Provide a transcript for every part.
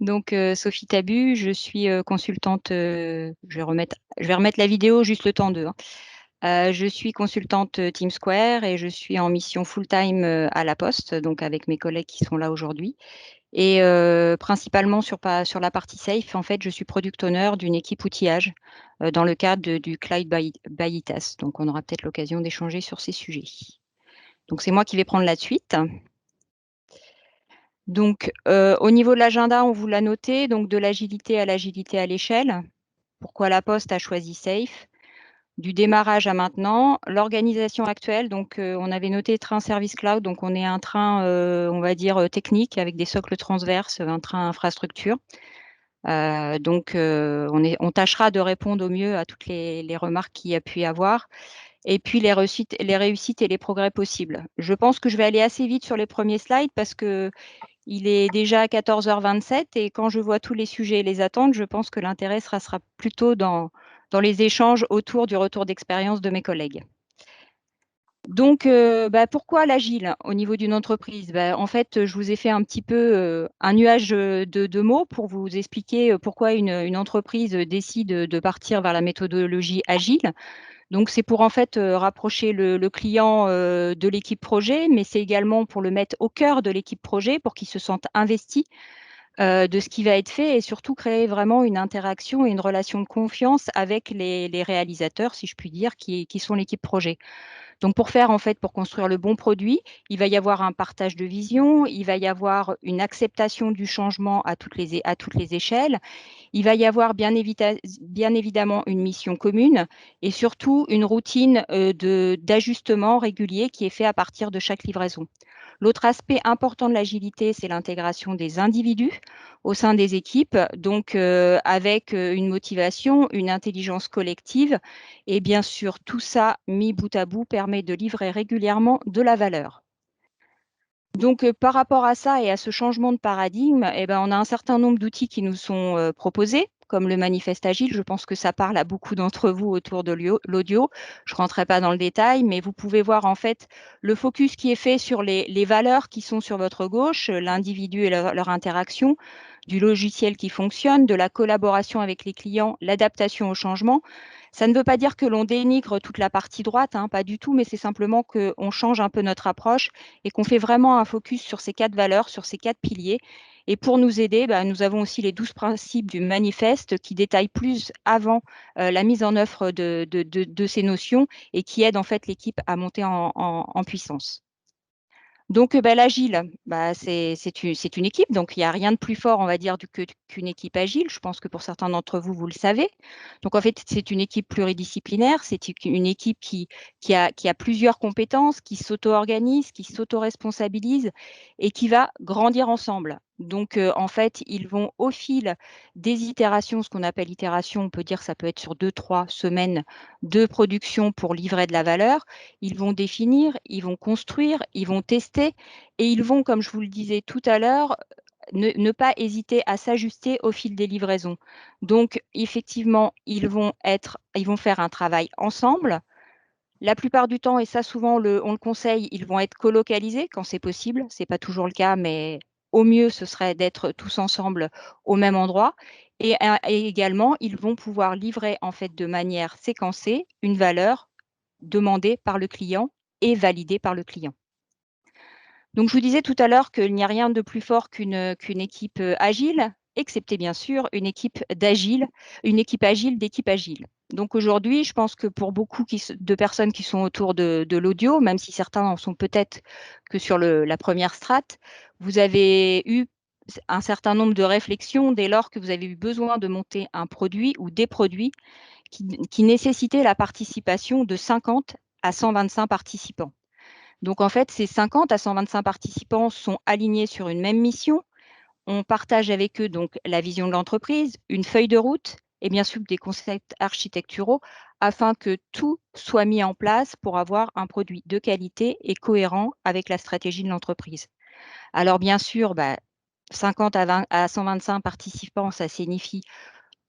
Donc, Sophie Tabu, je suis consultante. Je vais remettre la vidéo juste le temps d'eux. Je suis consultante Team Square et je suis en mission full-time à La Poste, donc avec mes collègues qui sont là aujourd'hui. Et principalement sur la partie safe, en fait, je suis product owner d'une équipe outillage dans le cadre du Cloud by ITAS. Donc, on aura peut-être l'occasion d'échanger sur ces sujets. Donc, c'est moi qui vais prendre la suite. Donc, au niveau de l'agenda, on vous l'a noté, donc de l'agilité à l'échelle. Pourquoi La Poste a choisi Safe? Du démarrage à maintenant, l'organisation actuelle, donc on avait noté train service cloud, donc on est un train, on va dire, technique avec des socles transverses, un train infrastructure. Donc, on tâchera de répondre au mieux à toutes les remarques qu'il y a pu y avoir. Et puis les réussites et les progrès possibles. Je pense que je vais aller assez vite sur les premiers slides parce que il est déjà 14h27 et quand je vois tous les sujets et les attentes, je pense que l'intérêt sera plutôt dans les échanges autour du retour d'expérience de mes collègues. Donc, pourquoi l'agile au niveau d'une entreprise? En fait, je vous ai fait un petit peu un nuage de mots pour vous expliquer pourquoi une entreprise décide de partir vers la méthodologie agile. Donc, c'est pour en fait rapprocher le client de l'équipe projet, mais c'est également pour le mettre au cœur de l'équipe projet pour qu'il se sente investi de ce qui va être fait et surtout créer vraiment une interaction et une relation de confiance avec les réalisateurs, si je puis dire, qui sont l'équipe projet. Donc pour construire le bon produit, il va y avoir un partage de vision, il va y avoir une acceptation du changement à toutes les échelles, il va y avoir bien évidemment une mission commune et surtout une routine d'ajustement régulier qui est fait à partir de chaque livraison. L'autre aspect important de l'agilité, c'est l'intégration des individus au sein des équipes, donc avec une motivation, une intelligence collective. Et bien sûr, tout ça, mis bout à bout, permet de livrer régulièrement de la valeur. Donc, par rapport à ça et à ce changement de paradigme, on a un certain nombre d'outils qui nous sont proposés, comme le manifeste agile. Je pense que ça parle à beaucoup d'entre vous autour de l'audio. Je ne rentrerai pas dans le détail, mais vous pouvez voir en fait le focus qui est fait sur les valeurs qui sont sur votre gauche, l'individu et leur interaction, du logiciel qui fonctionne, de la collaboration avec les clients, l'adaptation au changement. Ça ne veut pas dire que l'on dénigre toute la partie droite, pas du tout, mais c'est simplement qu'on change un peu notre approche et qu'on fait vraiment un focus sur ces 4 valeurs, sur ces 4 piliers. Et pour nous aider, nous avons aussi les 12 principes du manifeste qui détaillent plus avant la mise en œuvre de ces notions et qui aident en fait l'équipe à monter en puissance. Donc, l'agile, c'est une équipe, donc il n'y a rien de plus fort, on va dire, qu'une équipe agile. Je pense que pour certains d'entre vous, vous le savez. Donc, en fait, c'est une équipe pluridisciplinaire, c'est une équipe qui a plusieurs compétences, qui s'auto-organise, qui s'auto-responsabilise et qui va grandir ensemble. Donc, en fait, ils vont au fil des itérations, ce qu'on appelle itération, on peut dire que ça peut être sur 2-3 semaines de production pour livrer de la valeur. Ils vont définir, ils vont construire, ils vont tester et ils vont, comme je vous le disais tout à l'heure, ne pas hésiter à s'ajuster au fil des livraisons. Donc, effectivement, ils vont faire un travail ensemble. La plupart du temps, et ça souvent on le conseille, ils vont être colocalisés quand c'est possible. Ce n'est pas toujours le cas, mais au mieux, ce serait d'être tous ensemble au même endroit. Et également, ils vont pouvoir livrer en fait de manière séquencée une valeur demandée par le client et validée par le client. Donc, je vous disais tout à l'heure qu'il n'y a rien de plus fort qu'une équipe agile, excepté bien sûr une équipe agile d'équipe agile. Donc aujourd'hui, je pense que pour beaucoup de personnes qui sont autour de l'audio, même si certains en sont peut-être que sur la première strate, vous avez eu un certain nombre de réflexions dès lors que vous avez eu besoin de monter un produit ou des produits qui nécessitaient la participation de 50 à 125 participants. Donc, en fait, ces 50 à 125 participants sont alignés sur une même mission. On partage avec eux donc la vision de l'entreprise, une feuille de route et bien sûr des concepts architecturaux afin que tout soit mis en place pour avoir un produit de qualité et cohérent avec la stratégie de l'entreprise. Alors, bien sûr, 50 à 125 participants, ça signifie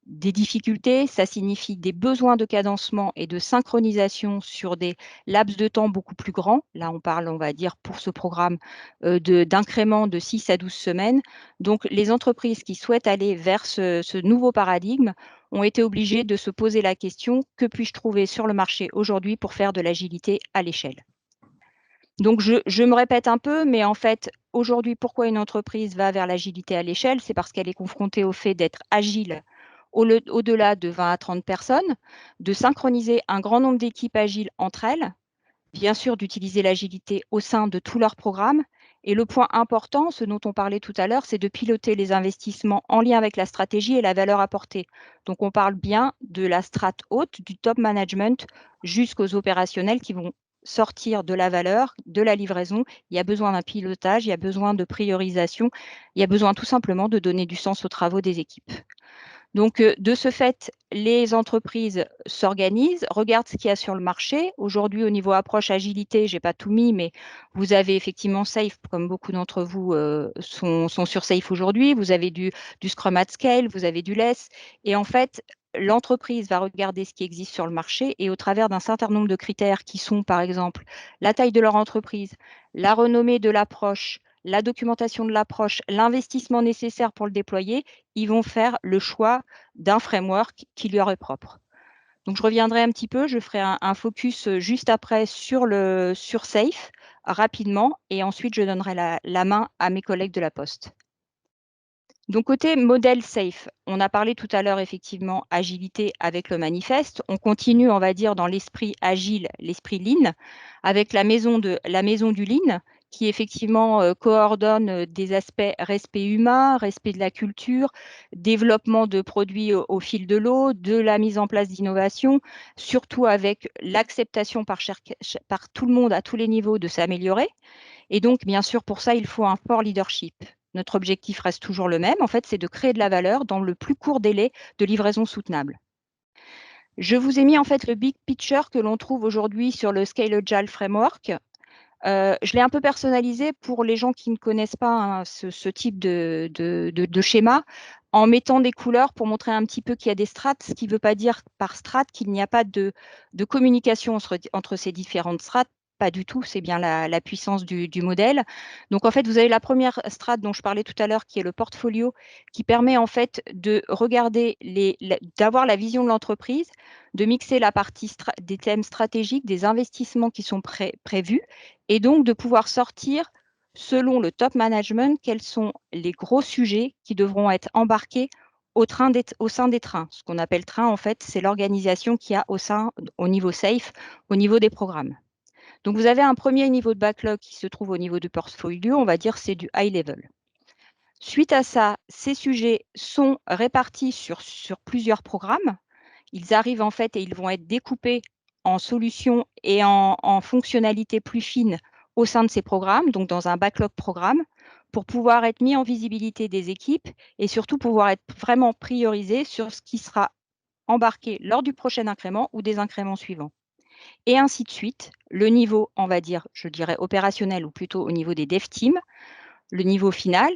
des difficultés, ça signifie des besoins de cadencement et de synchronisation sur des laps de temps beaucoup plus grands. Là, on parle, on va dire, pour ce programme, d'incréments de 6 à 12 semaines. Donc, les entreprises qui souhaitent aller vers ce nouveau paradigme ont été obligées de se poser la question: que puis-je trouver sur le marché aujourd'hui pour faire de l'agilité à l'échelle? Donc, je me répète un peu, mais en fait, aujourd'hui, pourquoi une entreprise va vers l'agilité à l'échelle? C'est parce qu'elle est confrontée au fait d'être agile au-delà de 20 à 30 personnes, de synchroniser un grand nombre d'équipes agiles entre elles, bien sûr d'utiliser l'agilité au sein de tous leurs programmes. Et le point important, ce dont on parlait tout à l'heure, c'est de piloter les investissements en lien avec la stratégie et la valeur apportée. Donc, on parle bien de la strate haute, du top management, jusqu'aux opérationnels qui vont sortir de la valeur, de la livraison. Il y a besoin d'un pilotage, il y a besoin de priorisation, il y a besoin tout simplement de donner du sens aux travaux des équipes. Donc, de ce fait, les entreprises s'organisent, regardent ce qu'il y a sur le marché. Aujourd'hui, au niveau approche agilité, je n'ai pas tout mis, mais vous avez effectivement Safe, comme beaucoup d'entre vous sont sur Safe aujourd'hui. Vous avez du Scrum at Scale, vous avez du Less. Et en fait, l'entreprise va regarder ce qui existe sur le marché et au travers d'un certain nombre de critères qui sont, par exemple, la taille de leur entreprise, la renommée de l'approche, la documentation de l'approche, l'investissement nécessaire pour le déployer, ils vont faire le choix d'un framework qui leur est propre. Donc, je reviendrai un petit peu, je ferai un focus juste après sur Safe, rapidement, et ensuite je donnerai la main à mes collègues de la Poste. Donc, côté modèle Safe, on a parlé tout à l'heure effectivement agilité avec le manifeste. On continue, on va dire, dans l'esprit agile, l'esprit Lean, avec la maison du Lean, qui effectivement coordonne des aspects respect humain, respect de la culture, développement de produits au fil de l'eau, de la mise en place d'innovations, surtout avec l'acceptation par tout le monde à tous les niveaux de s'améliorer. Et donc, bien sûr, pour ça, il faut un fort leadership. Notre objectif reste toujours le même, en fait, c'est de créer de la valeur dans le plus court délai de livraison soutenable. Je vous ai mis en fait le big picture que l'on trouve aujourd'hui sur le Scale Agile Framework. Je l'ai un peu personnalisé pour les gens qui ne connaissent pas hein, ce type de schéma, en mettant des couleurs pour montrer un petit peu qu'il y a des strates, ce qui ne veut pas dire par strate qu'il n'y a pas de communication entre ces différentes strates. Pas du tout, c'est bien la puissance du modèle. Donc, en fait, vous avez la première strate dont je parlais tout à l'heure, qui est le portfolio, qui permet en fait de regarder, d'avoir la vision de l'entreprise, de mixer la partie des thèmes stratégiques, des investissements qui sont prévus, et donc de pouvoir sortir, selon le top management, quels sont les gros sujets qui devront être embarqués au sein des trains. Ce qu'on appelle train, en fait, c'est l'organisation qu'il y a au niveau Safe, au niveau des programmes. Donc, vous avez un premier niveau de backlog qui se trouve au niveau du portfolio, on va dire c'est du high level. Suite à ça, ces sujets sont répartis sur plusieurs programmes. Ils arrivent en fait et ils vont être découpés en solutions et en fonctionnalités plus fines au sein de ces programmes, donc dans un backlog programme, pour pouvoir être mis en visibilité des équipes et surtout pouvoir être vraiment priorisé sur ce qui sera embarqué lors du prochain incrément ou des incréments suivants. Et ainsi de suite, le niveau, on va dire, je dirais opérationnel ou plutôt au niveau des dev teams, le niveau final,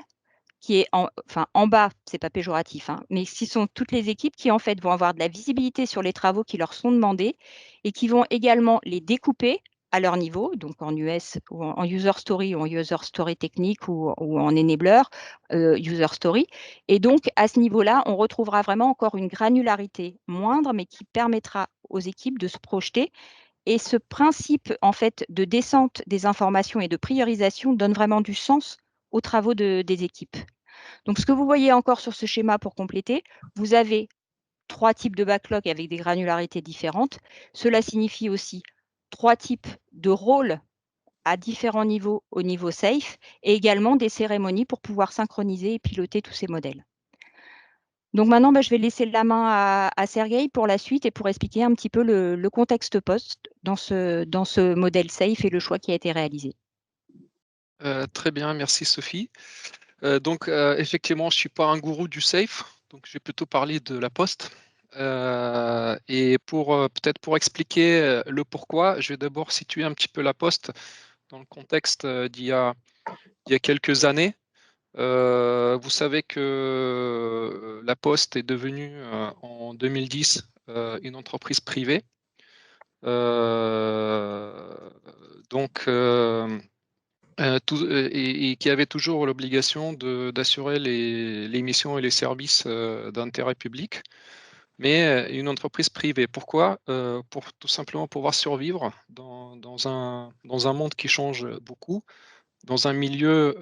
qui est en bas, c'est pas péjoratif, hein, mais ce sont toutes les équipes qui en fait vont avoir de la visibilité sur les travaux qui leur sont demandés et qui vont également les découper à leur niveau, donc en US ou en user story ou en user story technique ou en enabler user story. Et donc à ce niveau-là, on retrouvera vraiment encore une granularité moindre, mais qui permettra aux équipes de se projeter. Et ce principe en fait de descente des informations et de priorisation donne vraiment du sens aux travaux des équipes. Donc, ce que vous voyez encore sur ce schéma pour compléter, vous avez 3 types de backlog avec des granularités différentes. Cela signifie aussi 3 types de rôles à différents niveaux au niveau Safe et également des cérémonies pour pouvoir synchroniser et piloter tous ces modèles. Donc maintenant, je vais laisser la main à Sergueï pour la suite et pour expliquer un petit peu le contexte post dans ce modèle Safe et le choix qui a été réalisé. Très bien, merci Sophie. Donc, effectivement, je ne suis pas un gourou du safe, donc je vais plutôt parler de la poste. Et peut-être pour expliquer le pourquoi, je vais d'abord situer un petit peu la poste dans le contexte d'il y a quelques années. Vous savez que La Poste est devenue en 2010 une entreprise privée. Donc, et qui avait toujours l'obligation d'assurer les missions et les services d'intérêt public, mais une entreprise privée. Pourquoi? Pour tout simplement pouvoir survivre dans un monde qui change beaucoup, dans un milieu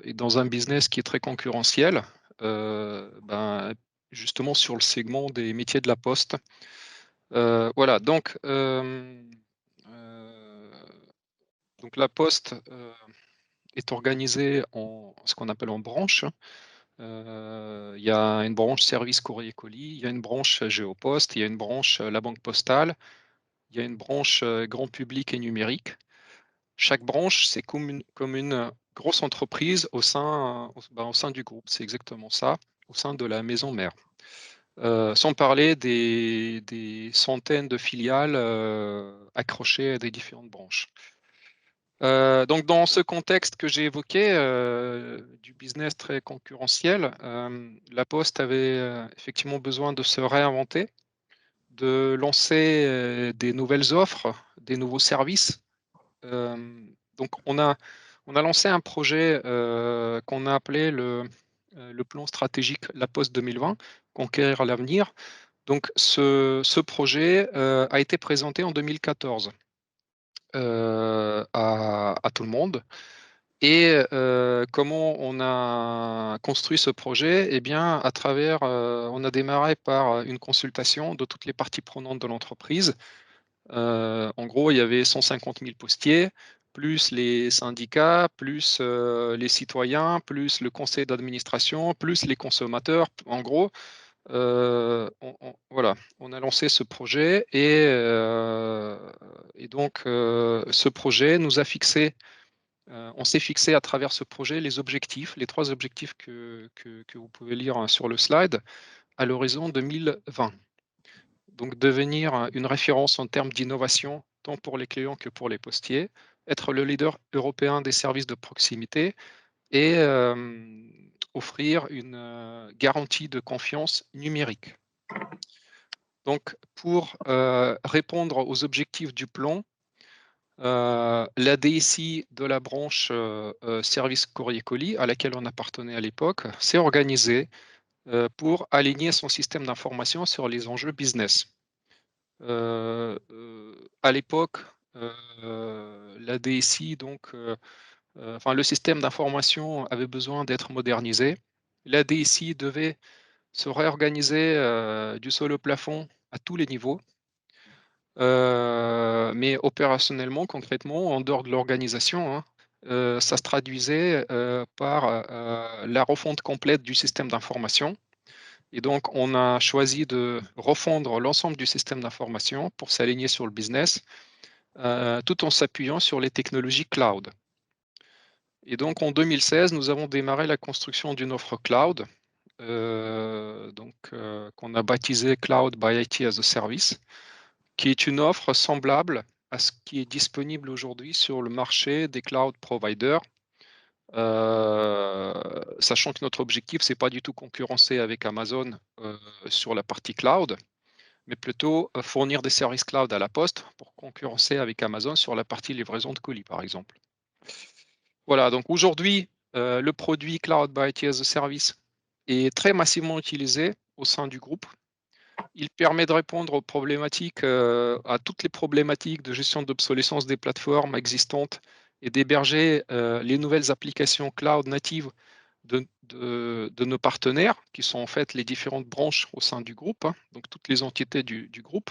et dans un business qui est très concurrentiel, ben, justement sur le segment des métiers de la poste. Voilà, donc la poste est organisée en ce qu'on appelle en branches. Il y a une branche service courrier colis, il y a une branche Géoposte, il y a une branche la banque postale, il y a une branche grand public et numérique. Chaque branche, c'est comme une grosse entreprise au sein du groupe, c'est exactement ça, au sein de la maison mère. Sans parler des centaines de filiales accrochées à des différentes branches. Donc dans ce contexte que j'ai évoqué, du business très concurrentiel, La Poste avait effectivement besoin de se réinventer, de lancer des nouvelles offres, des nouveaux services. Donc on a lancé un projet qu'on a appelé le plan stratégique La Poste 2020, Conquérir l'avenir. Donc ce projet a été présenté en 2014 à tout le monde. Et comment on a construit ce projet? Eh bien, à travers, on a démarré par une consultation de toutes les parties prenantes de l'entreprise. En gros, il y avait 150 000 postiers, plus les syndicats, plus les citoyens, plus le conseil d'administration, plus les consommateurs. En gros, voilà, on a lancé ce projet et donc ce projet nous a fixé, on s'est fixé à travers ce projet les objectifs, les 3 objectifs que vous pouvez lire hein, sur le slide, à l'horizon 2020. Donc devenir une référence en termes d'innovation, tant pour les clients que pour les postiers, être le leader européen des services de proximité et offrir une garantie de confiance numérique. Donc pour répondre aux objectifs du plan, la DSI de la branche service courrier colis, à laquelle on appartenait à l'époque, s'est organisée pour aligner son système d'information sur les enjeux business. À l'époque, la DSI, enfin, le système d'information avait besoin d'être modernisé. La DSI devait se réorganiser du sol au plafond à tous les niveaux. Mais opérationnellement, concrètement, en dehors de l'organisation, hein, ça se traduisait par la refonte complète du système d'information. Et donc, on a choisi de refondre l'ensemble du système d'information pour s'aligner sur le business, tout en s'appuyant sur les technologies cloud. Et donc, en 2016, nous avons démarré la construction d'une offre cloud, qu'on a baptisée Cloud by IT as a Service, qui est une offre semblable à ce qui est disponible aujourd'hui sur le marché des cloud providers, sachant que notre objectif, c'est pas du tout concurrencer avec Amazon sur la partie cloud, mais plutôt fournir des services cloud à la poste pour concurrencer avec Amazon sur la partie livraison de colis, par exemple. Voilà, donc aujourd'hui, le produit Cloud by IT as a Service est très massivement utilisé au sein du groupe. Il permet de répondre aux problématiques, à toutes les problématiques de gestion d'obsolescence des plateformes existantes et d'héberger les nouvelles applications cloud natives de nos partenaires, qui sont en fait les différentes branches au sein du groupe, hein, donc toutes les entités du groupe.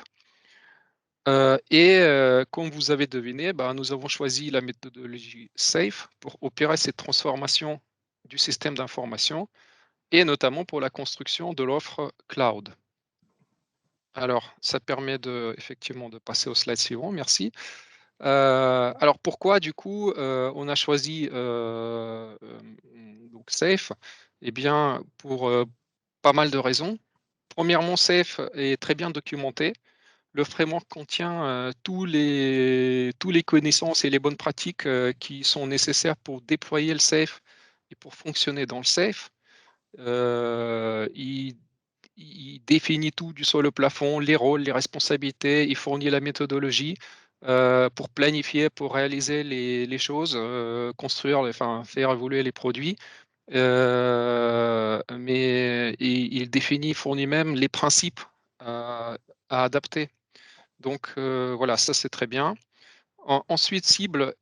Comme vous avez deviné, nous avons choisi la méthodologie SAFe pour opérer cette transformation du système d'information et notamment pour la construction de l'offre cloud. Alors, ça permet effectivement de passer au slide suivant, merci. Alors pourquoi du coup, on a choisi donc SAFe? Eh bien, pour pas mal de raisons. Premièrement, SAFe est très bien documenté. Le framework contient tous les connaissances et les bonnes pratiques qui sont nécessaires pour déployer le SAFe Et pour fonctionner dans le safe, il définit tout du sol au plafond, les rôles, les responsabilités, il fournit la méthodologie pour planifier, pour réaliser les choses, construire, enfin faire évoluer les produits. Mais il définit, fournit même les principes à adapter. Donc voilà, ça c'est très bien. Ensuite, cible,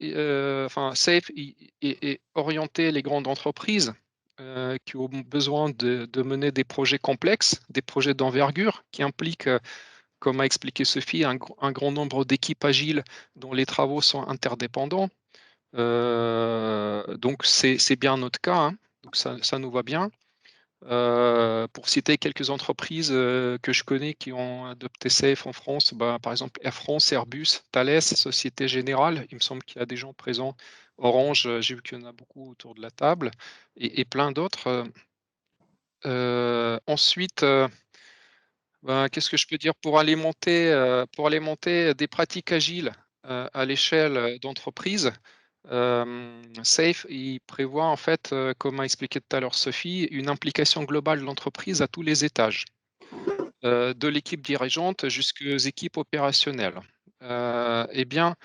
enfin safe et orienter les grandes entreprises qui ont besoin de mener des projets complexes, des projets d'envergure qui impliquent, comme a expliqué Sophie, un grand nombre d'équipes agiles dont les travaux sont interdépendants. Donc c'est bien notre cas, hein. Donc ça nous va bien. Pour citer quelques entreprises que je connais qui ont adopté Safe en France, bah, par exemple Air France, Airbus, Thales, Société Générale, il me semble qu'il y a des gens présents, Orange, j'ai vu qu'il y en a beaucoup autour de la table, et plein d'autres. Ensuite, ben, qu'est-ce que je peux dire pour alimenter des pratiques agiles à l'échelle d'entreprise. Safe, il prévoit en fait, comme a expliqué tout à l'heure Sophie, une implication globale de l'entreprise à tous les étages, de l'équipe dirigeante jusqu'aux équipes opérationnelles. Eh bien,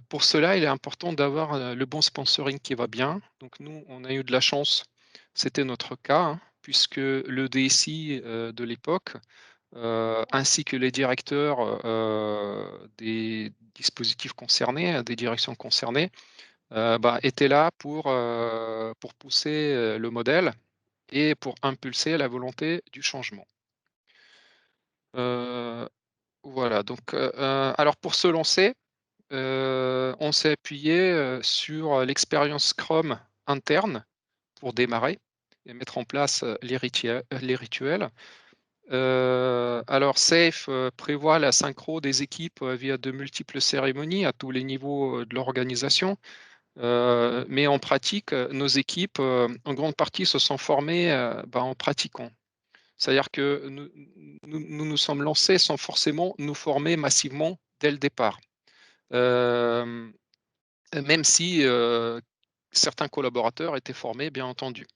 pour cela, il est important d'avoir le bon sponsoring qui va bien. Donc nous, on a eu de la chance, c'était notre cas, hein, puisque le DSI de l'époque, ainsi que les directeurs des dispositifs concernés, des directions concernées, bah, était là pour pousser, le modèle et pour impulser la volonté du changement. Heu, voilà donc alors pour se lancer, on s'est appuyé, sur l'expérience Scrum interne pour démarrer et mettre en place, les rituels. Alors Safe, prévoit la synchro des équipes, via de multiples cérémonies à tous les niveaux, de l'organisation. Mais en pratique, nos équipes, en grande partie se sont formées, bah, en pratiquant. C'est-à-dire que nous sommes lancés sans forcément nous former massivement dès le départ. Hem, Même si, certains collaborateurs étaient formés, bien entendu.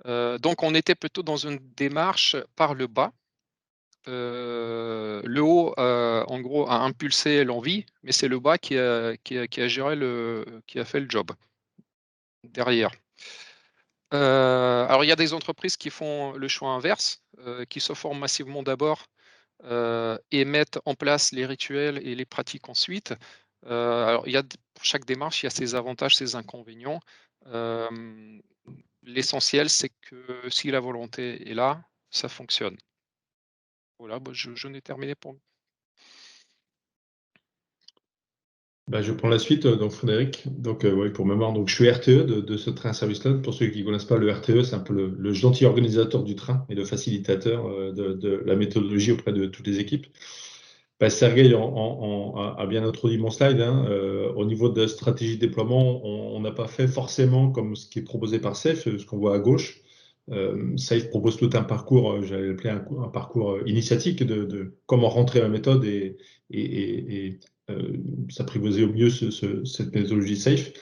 Donc on était plutôt dans une démarche par le bas. Le haut, en gros, a impulsé l'envie, mais c'est le bas qui a géré qui a fait le job derrière. Alors il y a des entreprises qui font le choix inverse, qui se forment massivement d'abord, et mettent en place les rituels et les pratiques ensuite. Alors il y a pour chaque démarche, il y a ses avantages, ses inconvénients. Hem, L'essentiel, c'est que si la volonté est là, ça fonctionne. Voilà, bah, je n'ai terminé pour Bah, je prends la suite, donc Frédéric. Donc, ouais, pour mémoire, donc, je suis RTE de ce train service club. Pour ceux qui ne connaissent pas le RTE, c'est un peu le gentil organisateur du train et le facilitateur de la méthodologie auprès de toutes les équipes. Bah, Sergueï a bien introduit mon slide, hein. Au niveau de la stratégie de déploiement, on n'a pas fait forcément comme ce qui est proposé par SAFE, ce qu'on voit à gauche. SAFE propose tout un parcours, j'allais l'appeler un parcours initiatique de comment rentrer la méthode et s'apprivoiser au mieux cette méthodologie SAFE.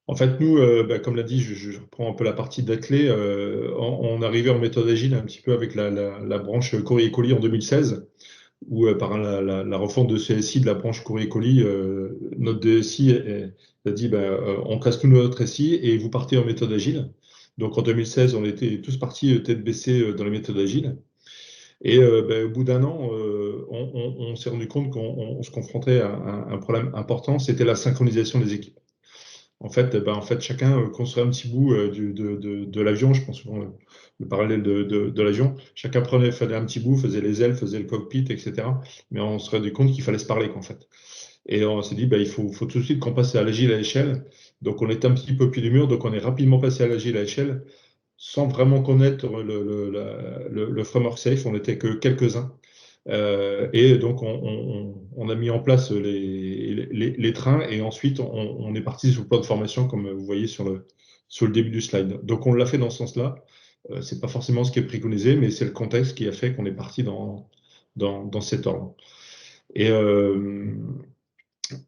En fait, nous, bah, comme l'a dit, je reprends un peu la partie d'Athlé, on arrivait en méthode agile un petit peu avec la branche courrier colis en 2016 où par la refonte de CSI de la branche courrier colis, notre DSI a dit bah, on casse tout notre SI et vous partez en méthode agile. Donc en 2016, on était tous partis tête baissée dans les méthodes agiles. Et bah, au bout d'un an, on s'est rendu compte qu'on se confrontait à un problème important, c'était la synchronisation des équipes. En fait, chacun construisait un petit bout de l'avion. Je pense souvent le parallèle de l'avion. Chacun faisait un petit bout, faisait les ailes, faisait le cockpit, etc. Mais on se rendait compte qu'il fallait se parler, qu'en fait. Et on s'est dit, bah, il faut tout de suite qu'on passe à l'agile à l'échelle. Donc, on était un petit peu au pied du mur. Donc, on est rapidement passé à l'agile à l'échelle sans vraiment connaître le framework safe. On n'était que quelques-uns. Et donc, on a mis en place les trains et ensuite, on est parti sur le plan de formation, comme vous voyez sur le début du slide. Donc, on l'a fait dans ce sens-là. Ce n'est pas forcément ce qui est préconisé, mais c'est le contexte qui a fait qu'on est parti dans cet ordre. Et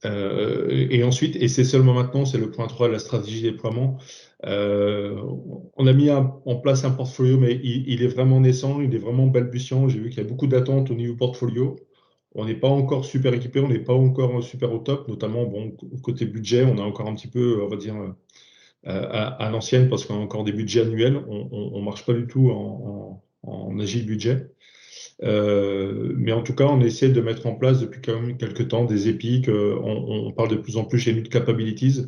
Et ensuite, et c'est seulement maintenant, c'est le point 3 de la stratégie de déploiement, on a mis en place un portfolio, mais il est vraiment naissant, il est vraiment balbutiant. J'ai vu qu'il y a beaucoup d'attentes au niveau portfolio. On n'est pas encore super équipé, on n'est pas encore super au top, notamment bon, côté budget, on a encore un petit peu, on va dire, à l'ancienne, parce qu'on a encore des budgets annuels, on ne marche pas du tout en agile budget. Mais en tout cas, on essaie de mettre en place depuis quand même quelques temps des épiques. On parle de plus en plus chez nous de capabilities.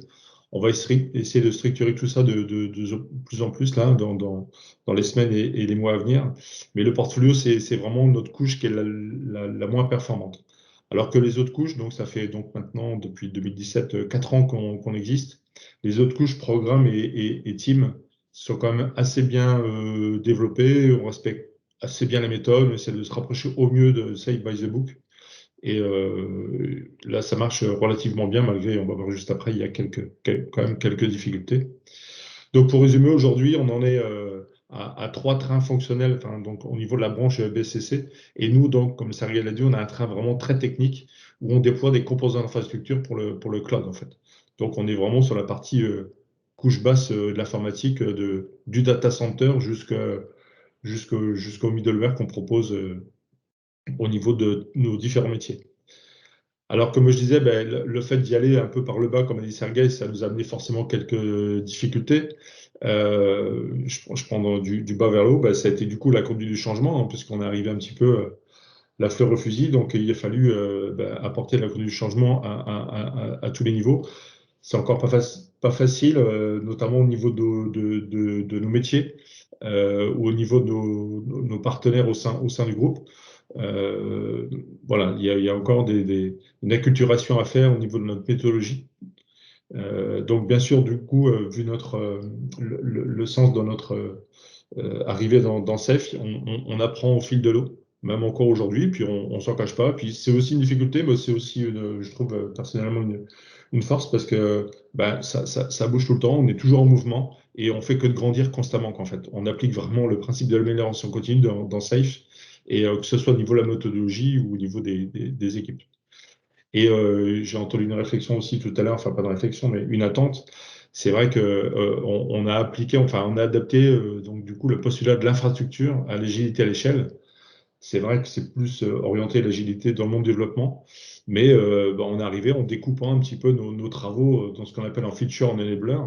On va essayer de structurer tout ça de plus en plus là, dans les semaines et les mois à venir. Mais le portfolio, c'est vraiment notre couche qui est la moins performante. Alors que les autres couches, donc ça fait donc maintenant depuis 2017 4 ans qu'on existe. Les autres couches, programme et team, sont quand même assez bien développées. On respecte assez bien la méthode, on essaie de se rapprocher au mieux de Saved by the Book. Et là, ça marche relativement bien, malgré, on va voir juste après, il y a quand même quelques difficultés. Donc, pour résumer, aujourd'hui, on en est à 3 trains fonctionnels, enfin, donc, au niveau de la branche BCC. Et nous, donc, comme Sergei l'a dit, on a un train vraiment très technique où on déploie des composants d'infrastructure pour le cloud, en fait. Donc, on est vraiment sur la partie couche basse de l'informatique, du data center jusqu'au middleware qu'on propose au niveau de nos différents métiers. Alors, comme je disais, ben, le fait d'y aller un peu par le bas, comme a dit Sergei, ça nous a amené forcément quelques difficultés. Je prends du bas vers le haut, ben, ça a été du coup la conduite du changement, hein, puisqu'on est arrivé un petit peu la fleur au fusil. Donc, il a fallu ben, apporter la conduite du changement à tous les niveaux. C'est encore pas facile, notamment au niveau de nos métiers ou au niveau de nos partenaires au sein du groupe. Voilà, il y a encore une acculturation à faire au niveau de notre méthodologie. Donc, bien sûr, du coup, vu le sens de notre arrivée dans SAFe, on apprend au fil de l'eau, même encore aujourd'hui, puis on s'en cache pas. Puis c'est aussi une difficulté, mais c'est aussi, je trouve personnellement, une force parce que ben, ça bouge tout le temps, on est toujours en mouvement et on fait que de grandir constamment, en fait. On applique vraiment le principe de l'amélioration continue dans SAFe, et que ce soit au niveau de la méthodologie ou au niveau des équipes. Et j'ai entendu une réflexion aussi tout à l'heure, enfin pas de réflexion, mais une attente. C'est vrai que on a appliqué, enfin on a adapté donc du coup le postulat de l'infrastructure à l'agilité à l'échelle. C'est vrai que c'est plus orienté à l'agilité dans le monde du développement, mais ben, on est arrivé en découpant un petit peu nos travaux dans ce qu'on appelle un feature en enabler,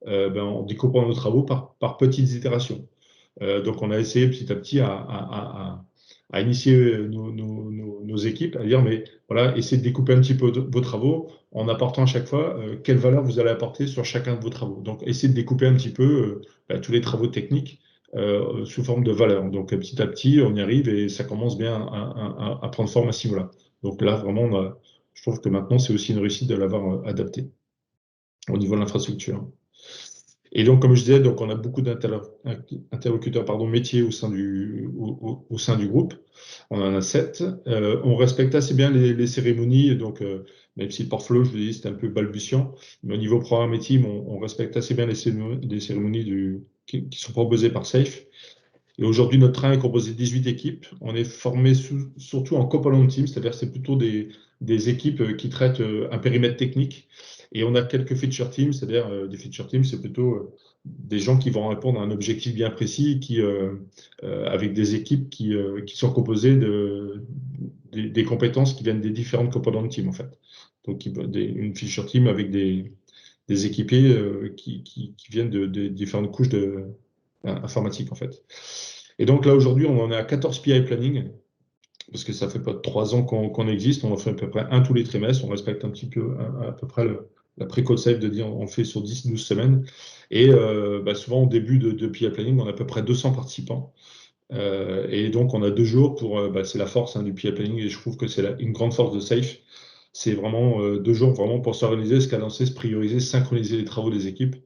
ben, en découpant nos travaux par petites itérations. Donc on a essayé petit à petit à initier nos équipes, à dire, mais voilà, essayez de découper un petit peu vos travaux en apportant à chaque fois quelle valeur vous allez apporter sur chacun de vos travaux. Donc essayez de découper un petit peu tous les travaux techniques sous forme de valeur. Donc petit à petit, on y arrive et ça commence bien à prendre forme à ce niveau-là. Donc là, vraiment, je trouve que maintenant, c'est aussi une réussite de l'avoir adapté au niveau de l'infrastructure. Et donc, comme je disais, donc on a beaucoup d'interlocuteurs métiers au sein du groupe. On en a 7. On respecte assez bien les cérémonies. Donc, même si le portfolio, je vous dis, c'est un peu balbutiant, mais au niveau programme et team, on respecte assez bien les cérémonies qui sont proposées par SAFe. Et aujourd'hui, notre train est composé de 18 équipes. On est formé surtout en component team, c'est-à-dire c'est plutôt des équipes qui traitent un périmètre technique. Et on a quelques feature teams, c'est-à-dire des feature teams, c'est plutôt des gens qui vont répondre à un objectif bien précis, avec des équipes qui sont composées des compétences qui viennent des différentes components de team, en fait. Donc, une feature team avec des équipiers qui viennent de différentes couches informatiques, en fait. Et donc là, aujourd'hui, on en est à 14 PI planning, parce que ça fait pas 3 ans qu'on existe. On en fait à peu près un tous les trimestres. On respecte un petit peu à peu près la pré-code safe de dire on fait sur 10-12 semaines. Et bah, souvent, au début de PI planning, on a à peu près 200 participants. Et donc, on a 2 jours bah, c'est la force du PI planning, et je trouve que c'est une grande force de SAFe. C'est vraiment 2 jours vraiment pour s'organiser, se cadencer, se prioriser, synchroniser les travaux des équipes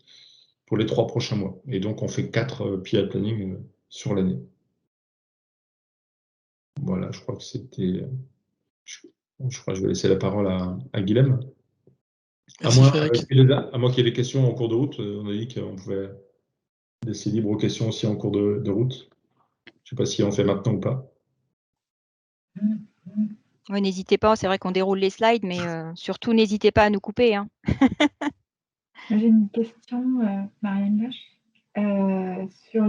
pour les 3 prochains mois. Et donc, on fait 4 PI planning sur l'année. Voilà, je crois que c'était. Je crois que je vais laisser la parole à Guilhem. Merci, Frédéric. À moins qu'il y ait des questions en cours de route. On a dit qu'on pouvait laisser libre aux questions aussi en cours de route. Je ne sais pas si on fait maintenant ou pas. Ouais, n'hésitez pas, c'est vrai qu'on déroule les slides, mais surtout n'hésitez pas à nous couper, hein. J'ai une question, Marianne Bosch, sur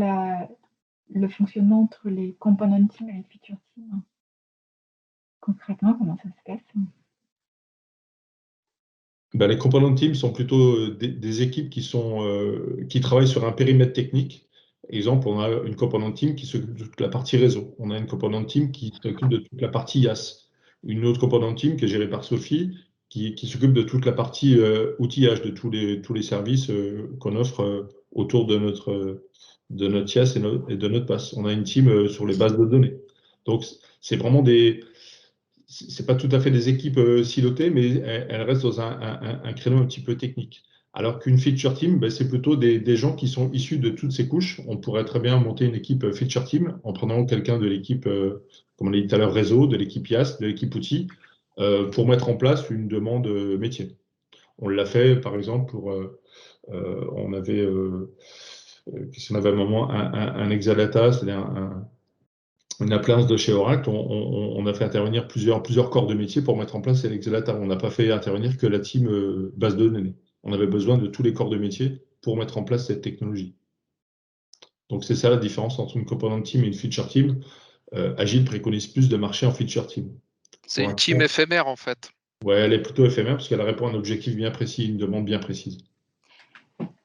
le fonctionnement entre les component team et les feature team. Concrètement, comment ça se passe? Ben, les component teams sont plutôt des équipes qui travaillent sur un périmètre technique. Exemple, on a une component team qui s'occupe de toute la partie réseau. On a une component team qui s'occupe de toute la partie IaaS. Une autre component team qui est gérée par Sophie, qui s'occupe de toute la partie outillage, de tous les services qu'on offre autour de notre IaaS et de notre PaaS. On a une team sur les bases de données. Donc, c'est vraiment c'est pas tout à fait des équipes silotées, mais elles restent dans un créneau un petit peu technique. Alors qu'une feature team, ben, c'est plutôt des gens qui sont issus de toutes ces couches. On pourrait très bien monter une équipe feature team en prenant quelqu'un de l'équipe, comme on l'a dit tout à l'heure, réseau, de l'équipe IaaS, de l'équipe outils, pour mettre en place une demande métier. On l'a fait, par exemple, on avait à un moment un Exadata, c'est-à-dire une appliance de chez Oracle, on a fait intervenir plusieurs corps de métier pour mettre en place l'Exadata. On n'a pas fait intervenir que la team base de données. On avait besoin de tous les corps de métier pour mettre en place cette technologie. Donc c'est ça la différence entre une component team et une feature team. Agile préconise plus de marcher en feature team. C'est une team éphémère en fait. Ouais, elle est plutôt éphémère parce qu'elle répond à un objectif bien précis, une demande bien précise.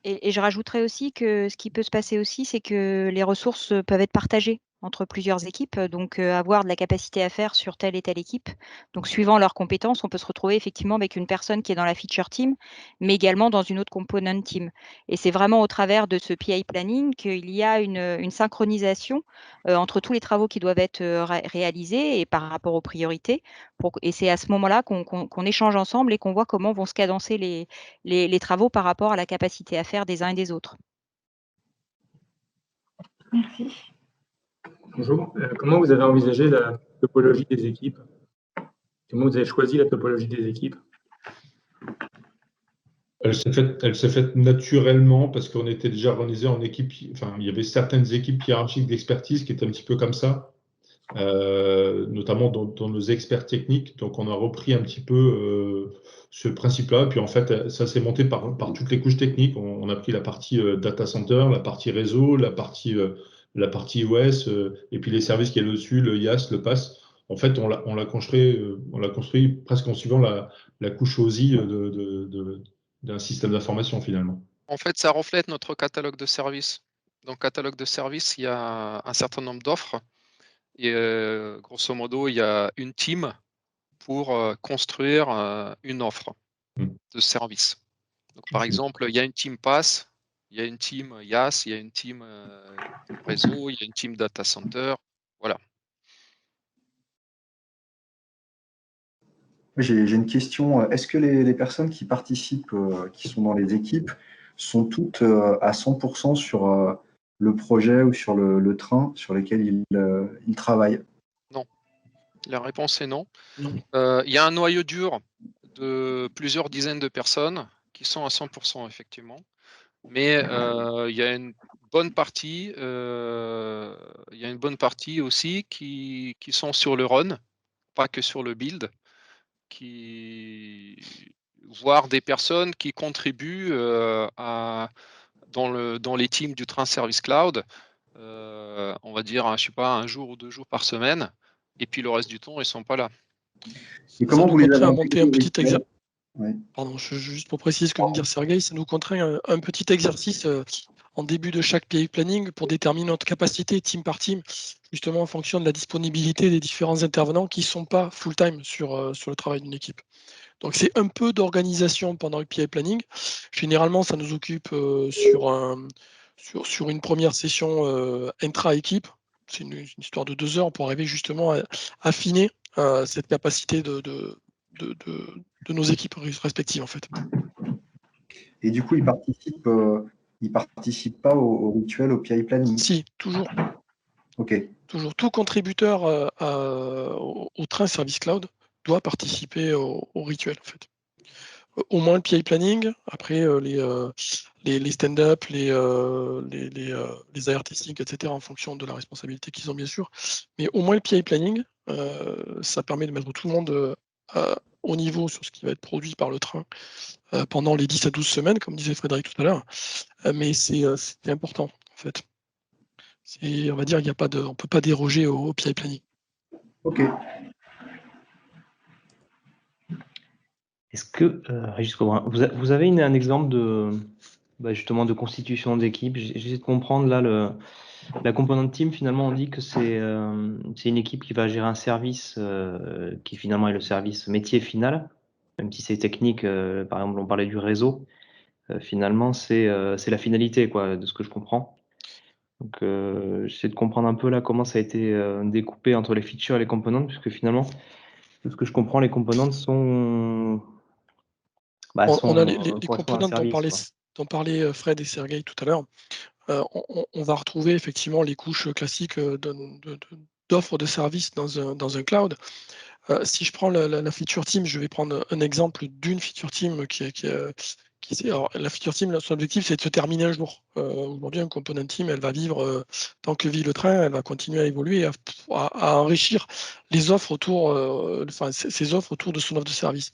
Et je rajouterais aussi que ce qui peut se passer aussi, c'est que les ressources peuvent être partagées entre plusieurs équipes, donc avoir de la capacité à faire sur telle et telle équipe. Donc suivant leurs compétences, on peut se retrouver effectivement avec une personne qui est dans la feature team, mais également dans une autre component team. Et c'est vraiment au travers de ce PI planning qu'il y a une synchronisation entre tous les travaux qui doivent être réalisés et par rapport aux priorités. Et c'est à ce moment-là qu'on échange ensemble et qu'on voit comment vont se cadencer les travaux par rapport à la capacité à faire des uns et des autres. Merci. Bonjour. Comment vous avez envisagé la topologie des équipes? Comment vous avez choisi la topologie des équipes? Elle s'est faite naturellement parce qu'on était déjà organisé en équipe. Enfin, il y avait certaines équipes hiérarchiques d'expertise qui étaient un petit peu comme ça, notamment dans nos experts techniques. Donc, on a repris un petit peu ce principe-là. Puis, en fait, ça s'est monté par toutes les couches techniques. On a pris la partie data center, la partie réseau, la partie OS, et puis les services qui est dessus, le IaaS, le PaaS. En fait, on l'a construit presque en suivant la couche OSI d'un système d'information finalement. En fait, ça reflète notre catalogue de services. Dans le catalogue de services, il y a un certain nombre d'offres. Et grosso modo, il y a une team pour construire une offre de service. Donc, par exemple, il y a une team PaaS, il y a une team IaaS, il y a une team réseau, il y a une team data center. Voilà. J'ai une question. Est-ce que les personnes qui participent, qui sont dans les équipes, sont toutes à 100% sur le projet ou sur le train sur lequel ils travaillent? Non. La réponse est non. Non. Il y a un noyau dur de plusieurs dizaines de personnes qui sont à 100% effectivement. Mais il y a une bonne partie, aussi qui sont sur le run, pas que sur le build, voire des personnes qui contribuent dans les teams du train service cloud, on va dire, je sais pas, 1 jour ou 2 jours par semaine, et puis le reste du temps, ils sont pas là. Et comment vous les avez monter un petit exercice? Ouais. Pardon, juste pour préciser ce que vient de dire Sergueï, ça nous contraint un petit exercice en début de chaque PI planning pour déterminer notre capacité team par team, justement en fonction de la disponibilité des différents intervenants qui ne sont pas full-time sur le travail d'une équipe. Donc c'est un peu d'organisation pendant le PI planning. Généralement, ça nous occupe sur une première session intra-équipe. C'est une histoire de 2 heures pour arriver justement à affiner cette capacité de nos équipes respectives en fait. Et du coup, ils participent pas au rituel, au PI planning? Si, toujours. Ok. Toujours. Tout contributeur au train service cloud doit participer au rituel en fait. Au moins le PI planning, après les stand-up, les AR testing, etc. en fonction de la responsabilité qu'ils ont bien sûr. Mais au moins le PI planning, Ça permet de mettre tout le monde au niveau sur ce qui va être produit par le train pendant les 10 à 12 semaines, comme disait Frédéric tout à l'heure. Mais c'est important, en fait. On va dire qu'il n'y a pas on ne peut pas déroger au PI planning. Ok. Est-ce que, Régis Cobrin, vous avez un exemple justement de constitution d'équipe? J'essaie de comprendre là la component team. Finalement, on dit que c'est une équipe qui va gérer un service qui finalement est le service métier final, même si c'est technique. Par exemple, on parlait du réseau. Finalement, c'est la finalité, quoi, de ce que je comprends. Donc, j'essaie de comprendre un peu là comment ça a été découpé entre les features et les components, puisque finalement, de ce que je comprends, les components sont On a les correspondent à un components service, quoi. dont parlaient Fred et Sergueï tout à l'heure. On va retrouver effectivement les couches classiques d'offres de services dans un cloud. Si je prends la feature team, je vais prendre un exemple d'une feature team alors, la feature team, son objectif, c'est de se terminer un jour. Aujourd'hui, un component team, elle va vivre tant que vit le train, elle va continuer à évoluer, à enrichir les offres autour, ses offres autour de son offre de service.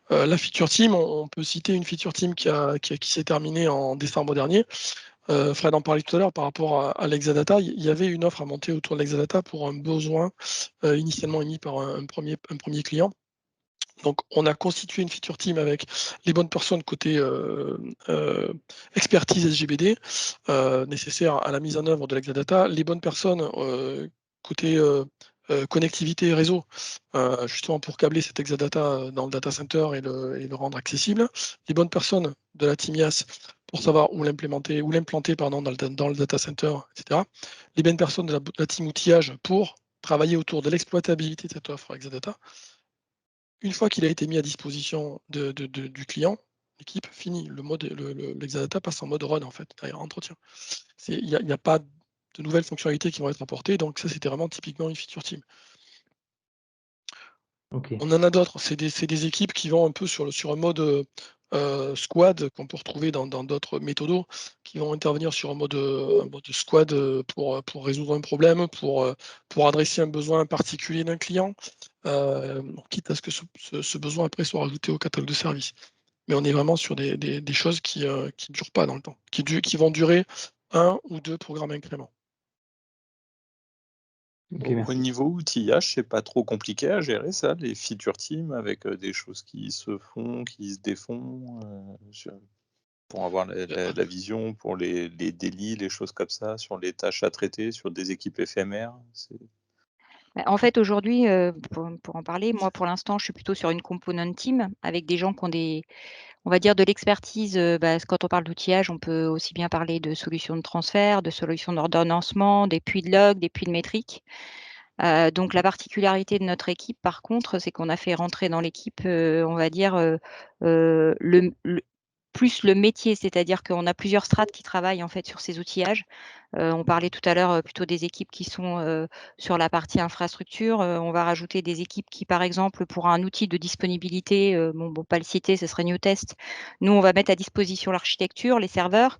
La feature team, on peut citer une feature team qui s'est terminée en décembre dernier. Fred en parlait tout à l'heure par rapport à l'Exadata. Il y avait une offre à monter autour de l'Exadata pour un besoin initialement émis par un premier client. Donc, on a constitué une feature team avec les bonnes personnes côté expertise SGBD nécessaires à la mise en œuvre de l'Exadata, les bonnes personnes côté connectivité réseau, justement pour câbler cet Exadata dans le data center et le rendre accessible, les bonnes personnes de la team IaaS pour savoir où l'implanter dans le data center, etc. Les bonnes personnes de la team outillage pour travailler autour de l'exploitabilité de cette offre Exadata. Une fois qu'il a été mis à disposition du client, l'équipe finit. L'Exadata passe en mode run, en fait, derrière entretien. Il n'y a pas de nouvelles fonctionnalités qui vont être apportées, donc ça, c'était vraiment typiquement une feature team. Okay. On en a d'autres, c'est des équipes qui vont un peu sur un mode squad qu'on peut retrouver dans d'autres méthodos, qui vont intervenir sur un mode squad pour résoudre un problème, pour adresser un besoin particulier d'un client, quitte à ce que ce besoin après soit rajouté au catalogue de services. Mais on est vraiment sur des choses qui ne durent pas dans le temps, qui vont durer 1 ou 2 programmes incréments. Okay, Au niveau outillage, c'est pas trop compliqué à gérer ça, les feature teams avec des choses qui se font, qui se défont, pour avoir la vision pour les délits, les choses comme ça, sur les tâches à traiter, sur des équipes éphémères. En fait, aujourd'hui, pour en parler, moi, pour l'instant, je suis plutôt sur une component team avec des gens qui ont on va dire de l'expertise. Quand on parle d'outillage, on peut aussi bien parler de solutions de transfert, de solutions d'ordonnancement, des puits de log, des puits de métrique. Donc la particularité de notre équipe, par contre, c'est qu'on a fait rentrer dans l'équipe, on va dire, plus le métier, c'est-à-dire qu'on a plusieurs strates qui travaillent en fait sur ces outillages. On parlait tout à l'heure plutôt des équipes qui sont sur la partie infrastructure. On va rajouter des équipes qui, par exemple, pour un outil de disponibilité, pas le citer, ce serait NewTest. Nous, on va mettre à disposition l'architecture, les serveurs.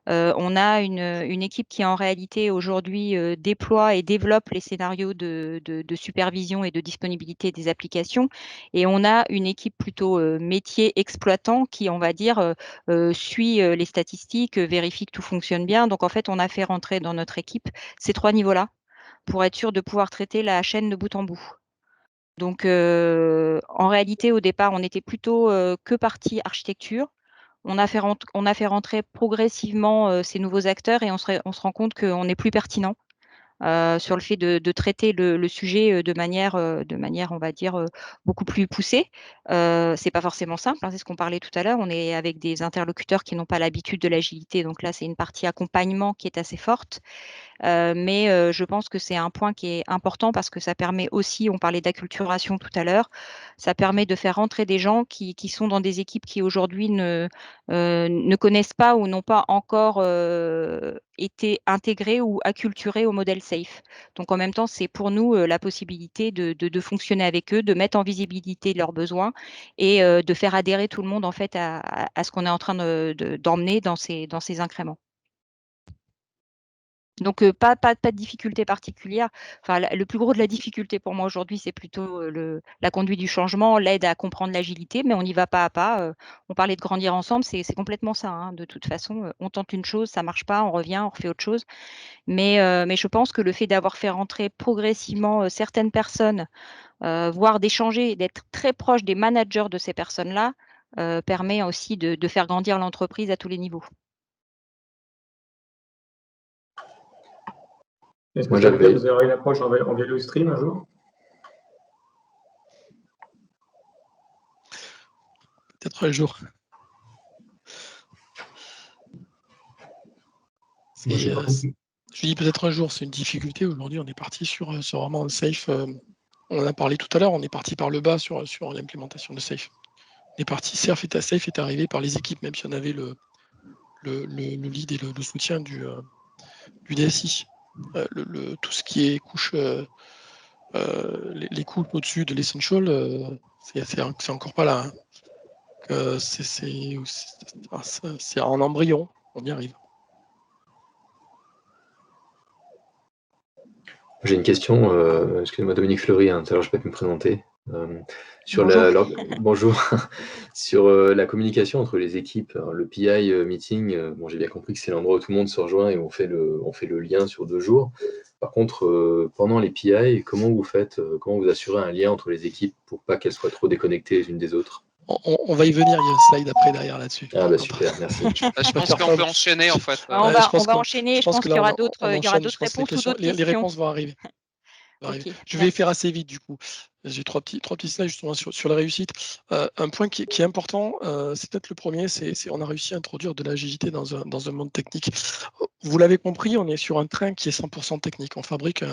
On a une équipe qui en réalité aujourd'hui déploie et développe les scénarios de supervision et de disponibilité des applications. Et on a une équipe plutôt métier exploitant qui, on va dire, suit les statistiques, vérifie que tout fonctionne bien. Donc en fait, on a fait rentrer dans notre équipe ces 3 niveaux-là pour être sûr de pouvoir traiter la chaîne de bout en bout. Donc en réalité, au départ, on était plutôt que partie architecture. On a fait rentrer progressivement ces nouveaux acteurs et on se rend compte qu'on est plus pertinent sur le fait de traiter le sujet de manière, on va dire, beaucoup plus poussée. C'est pas forcément simple, hein, c'est ce qu'on parlait tout à l'heure. On est avec des interlocuteurs qui n'ont pas l'habitude de l'agilité, donc là, c'est une partie accompagnement qui est assez forte. Mais je pense que c'est un point qui est important parce que ça permet aussi, on parlait d'acculturation tout à l'heure, ça permet de faire rentrer des gens qui sont dans des équipes qui aujourd'hui ne connaissent pas ou n'ont pas encore été intégrés ou acculturés au modèle SAFe. Donc en même temps, c'est pour nous la possibilité de fonctionner avec eux, de mettre en visibilité leurs besoins et de faire adhérer tout le monde en fait à ce qu'on est en train d'emmener dans ces incréments. Donc, pas de difficulté particulière. Enfin, le plus gros de la difficulté pour moi aujourd'hui, c'est plutôt la conduite du changement, l'aide à comprendre l'agilité, mais on y va pas à pas. On parlait de grandir ensemble, c'est complètement ça, hein. De toute façon, on tente une chose, ça marche pas, on revient, on refait autre chose. Mais je pense que le fait d'avoir fait rentrer progressivement certaines personnes, voire d'échanger, d'être très proche des managers de ces personnes-là, permet aussi de faire grandir l'entreprise à tous les niveaux. Est-ce que ça veut dire que vous aurez une approche en value stream un jour? Peut-être un jour. Je dis peut-être un jour, c'est une difficulté. Aujourd'hui, on est parti sur vraiment un safe. On en a parlé tout à l'heure, on est parti par le bas sur l'implémentation de safe. On est parti, safe est arrivé par les équipes, même si on avait le lead et le soutien du DSI. Tout ce qui est couche, les couches au-dessus de l'essential, c'est encore pas là. Hein. C'est en embryon, on y arrive. J'ai une question, excusez-moi, Dominique Fleury, hein, tout à l'heure je n'ai pas pu me présenter. Sur bonjour. Sur la communication entre les équipes, le PI meeting, bon, j'ai bien compris que c'est l'endroit où tout le monde se rejoint et on fait le lien sur 2 jours. Par contre, pendant les PI, comment vous assurez un lien entre les équipes pour pas qu'elles soient trop déconnectées les unes des autres? On va y venir, il y a un slide après derrière là-dessus. Ah bah super, merci. Je pense qu'on peut enchaîner en fait. On va enchaîner, je pense qu'il y aura d'autres réponses ou d'autres questions. Les réponses vont arriver. Okay, je vais faire assez vite du coup. J'ai trois petits slides justement sur la réussite. Un point qui est important, c'est peut-être le premier, c'est on a réussi à introduire de l'agilité dans un monde technique. Vous l'avez compris, on est sur un train qui est 100% technique. On fabrique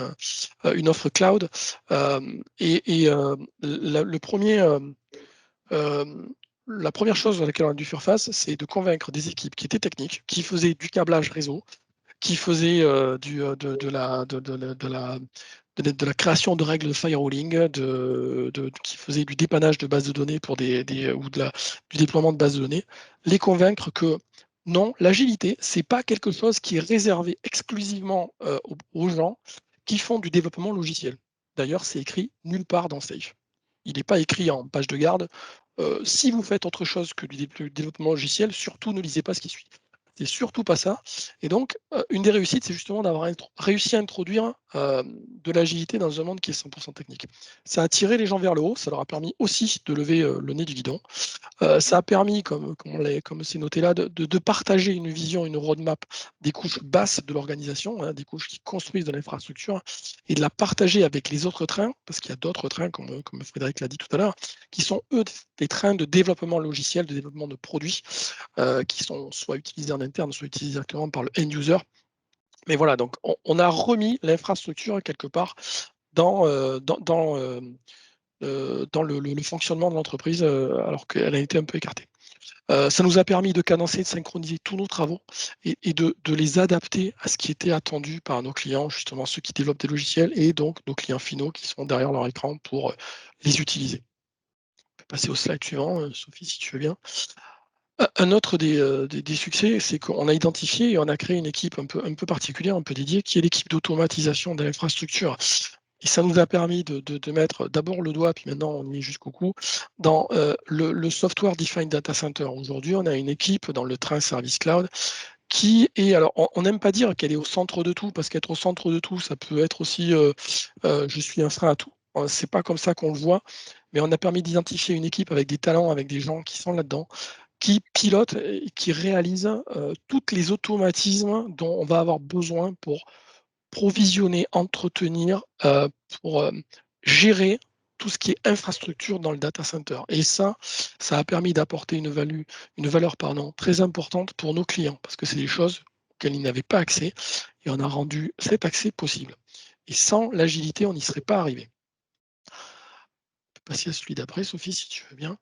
une offre cloud la première chose à laquelle on a dû faire face, c'est de convaincre des équipes qui étaient techniques, qui faisaient du câblage réseau, qui faisaient de la création de règles de firewalling, qui faisaient du dépannage de bases de données ou du déploiement de bases de données, les convaincre que non, l'agilité, c'est pas quelque chose qui est réservé exclusivement aux gens qui font du développement logiciel. D'ailleurs, c'est écrit nulle part dans Safe. Il n'est pas écrit en page de garde. Si vous faites autre chose que du développement logiciel, surtout ne lisez pas ce qui suit. C'est surtout pas ça. Et donc, une des réussites, c'est justement d'avoir réussi à introduire de l'agilité dans un monde qui est 100% technique. Ça a tiré les gens vers le haut, ça leur a permis aussi de lever le nez du guidon. Ça a permis, comme c'est noté là, de partager une vision, une roadmap des couches basses de l'organisation, hein, des couches qui construisent de l'infrastructure, et de la partager avec les autres trains, parce qu'il y a d'autres trains, comme Frédéric l'a dit tout à l'heure, qui sont eux des trains de développement logiciel, de développement de produits, qui sont soit utilisés en interne, soit utilisés directement par le end-user. Mais voilà, donc on a remis l'infrastructure quelque part dans le fonctionnement de l'entreprise alors qu'elle a été un peu écartée. Ça nous a permis de cadencer, de synchroniser tous nos travaux et de les adapter à ce qui était attendu par nos clients, justement ceux qui développent des logiciels et donc nos clients finaux qui sont derrière leur écran pour les utiliser. On peut passer au slide suivant, Sophie, si tu veux bien. Un autre des succès, c'est qu'on a identifié et on a créé une équipe un peu particulière, un peu dédiée, qui est l'équipe d'automatisation de l'infrastructure. Et ça nous a permis de mettre d'abord le doigt, puis maintenant on y est jusqu'au cou, dans le Software Defined Data Center. Aujourd'hui, on a une équipe dans le train Service Cloud qui est, alors on n'aime pas dire qu'elle est au centre de tout, parce qu'être au centre de tout, ça peut être aussi je suis un frein à tout. C'est pas comme ça qu'on le voit, mais on a permis d'identifier une équipe avec des talents, avec des gens qui sont là-dedans, qui pilotent et qui réalisent toutes les automatismes dont on va avoir besoin pour provisionner, entretenir, pour gérer tout ce qui est infrastructure dans le data center. Et ça a permis d'apporter une valeur très importante pour nos clients, parce que c'est des choses auxquelles ils n'avaient pas accès, et on a rendu cet accès possible. Et sans l'agilité, on n'y serait pas arrivé. On peut passer à celui d'après, Sophie, si tu veux bien.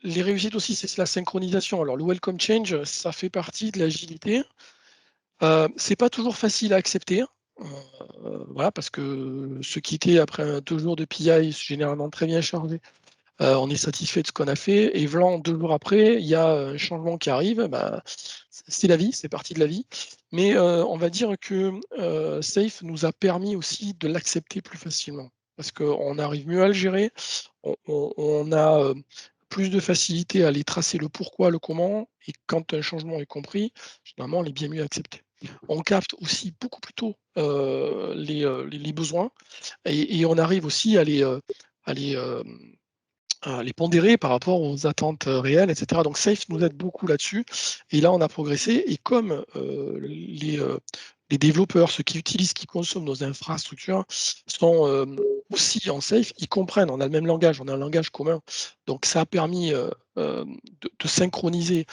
Les réussites aussi, c'est la synchronisation. Alors, le welcome change, ça fait partie de l'agilité. C'est pas toujours facile à accepter. Voilà, parce que se quitter après 2 jours de PI, c'est généralement très bien chargé, on est satisfait de ce qu'on a fait, et voilà, 2 jours après, il y a un changement qui arrive, c'est la vie, c'est partie de la vie. Mais on va dire que Safe nous a permis aussi de l'accepter plus facilement, parce qu'on arrive mieux à le gérer, on a plus de facilité à aller tracer le pourquoi, le comment, et quand un changement est compris, généralement, il est bien mieux accepté. On capte aussi beaucoup plus tôt les besoins, et on arrive aussi à les pondérer par rapport aux attentes réelles, etc. Donc Safe nous aide beaucoup là-dessus. Et là, on a progressé. Et comme les développeurs, ceux qui utilisent, qui consomment nos infrastructures, sont aussi en Safe, ils comprennent. On a le même langage, on a un langage commun. Donc ça a permis de synchroniser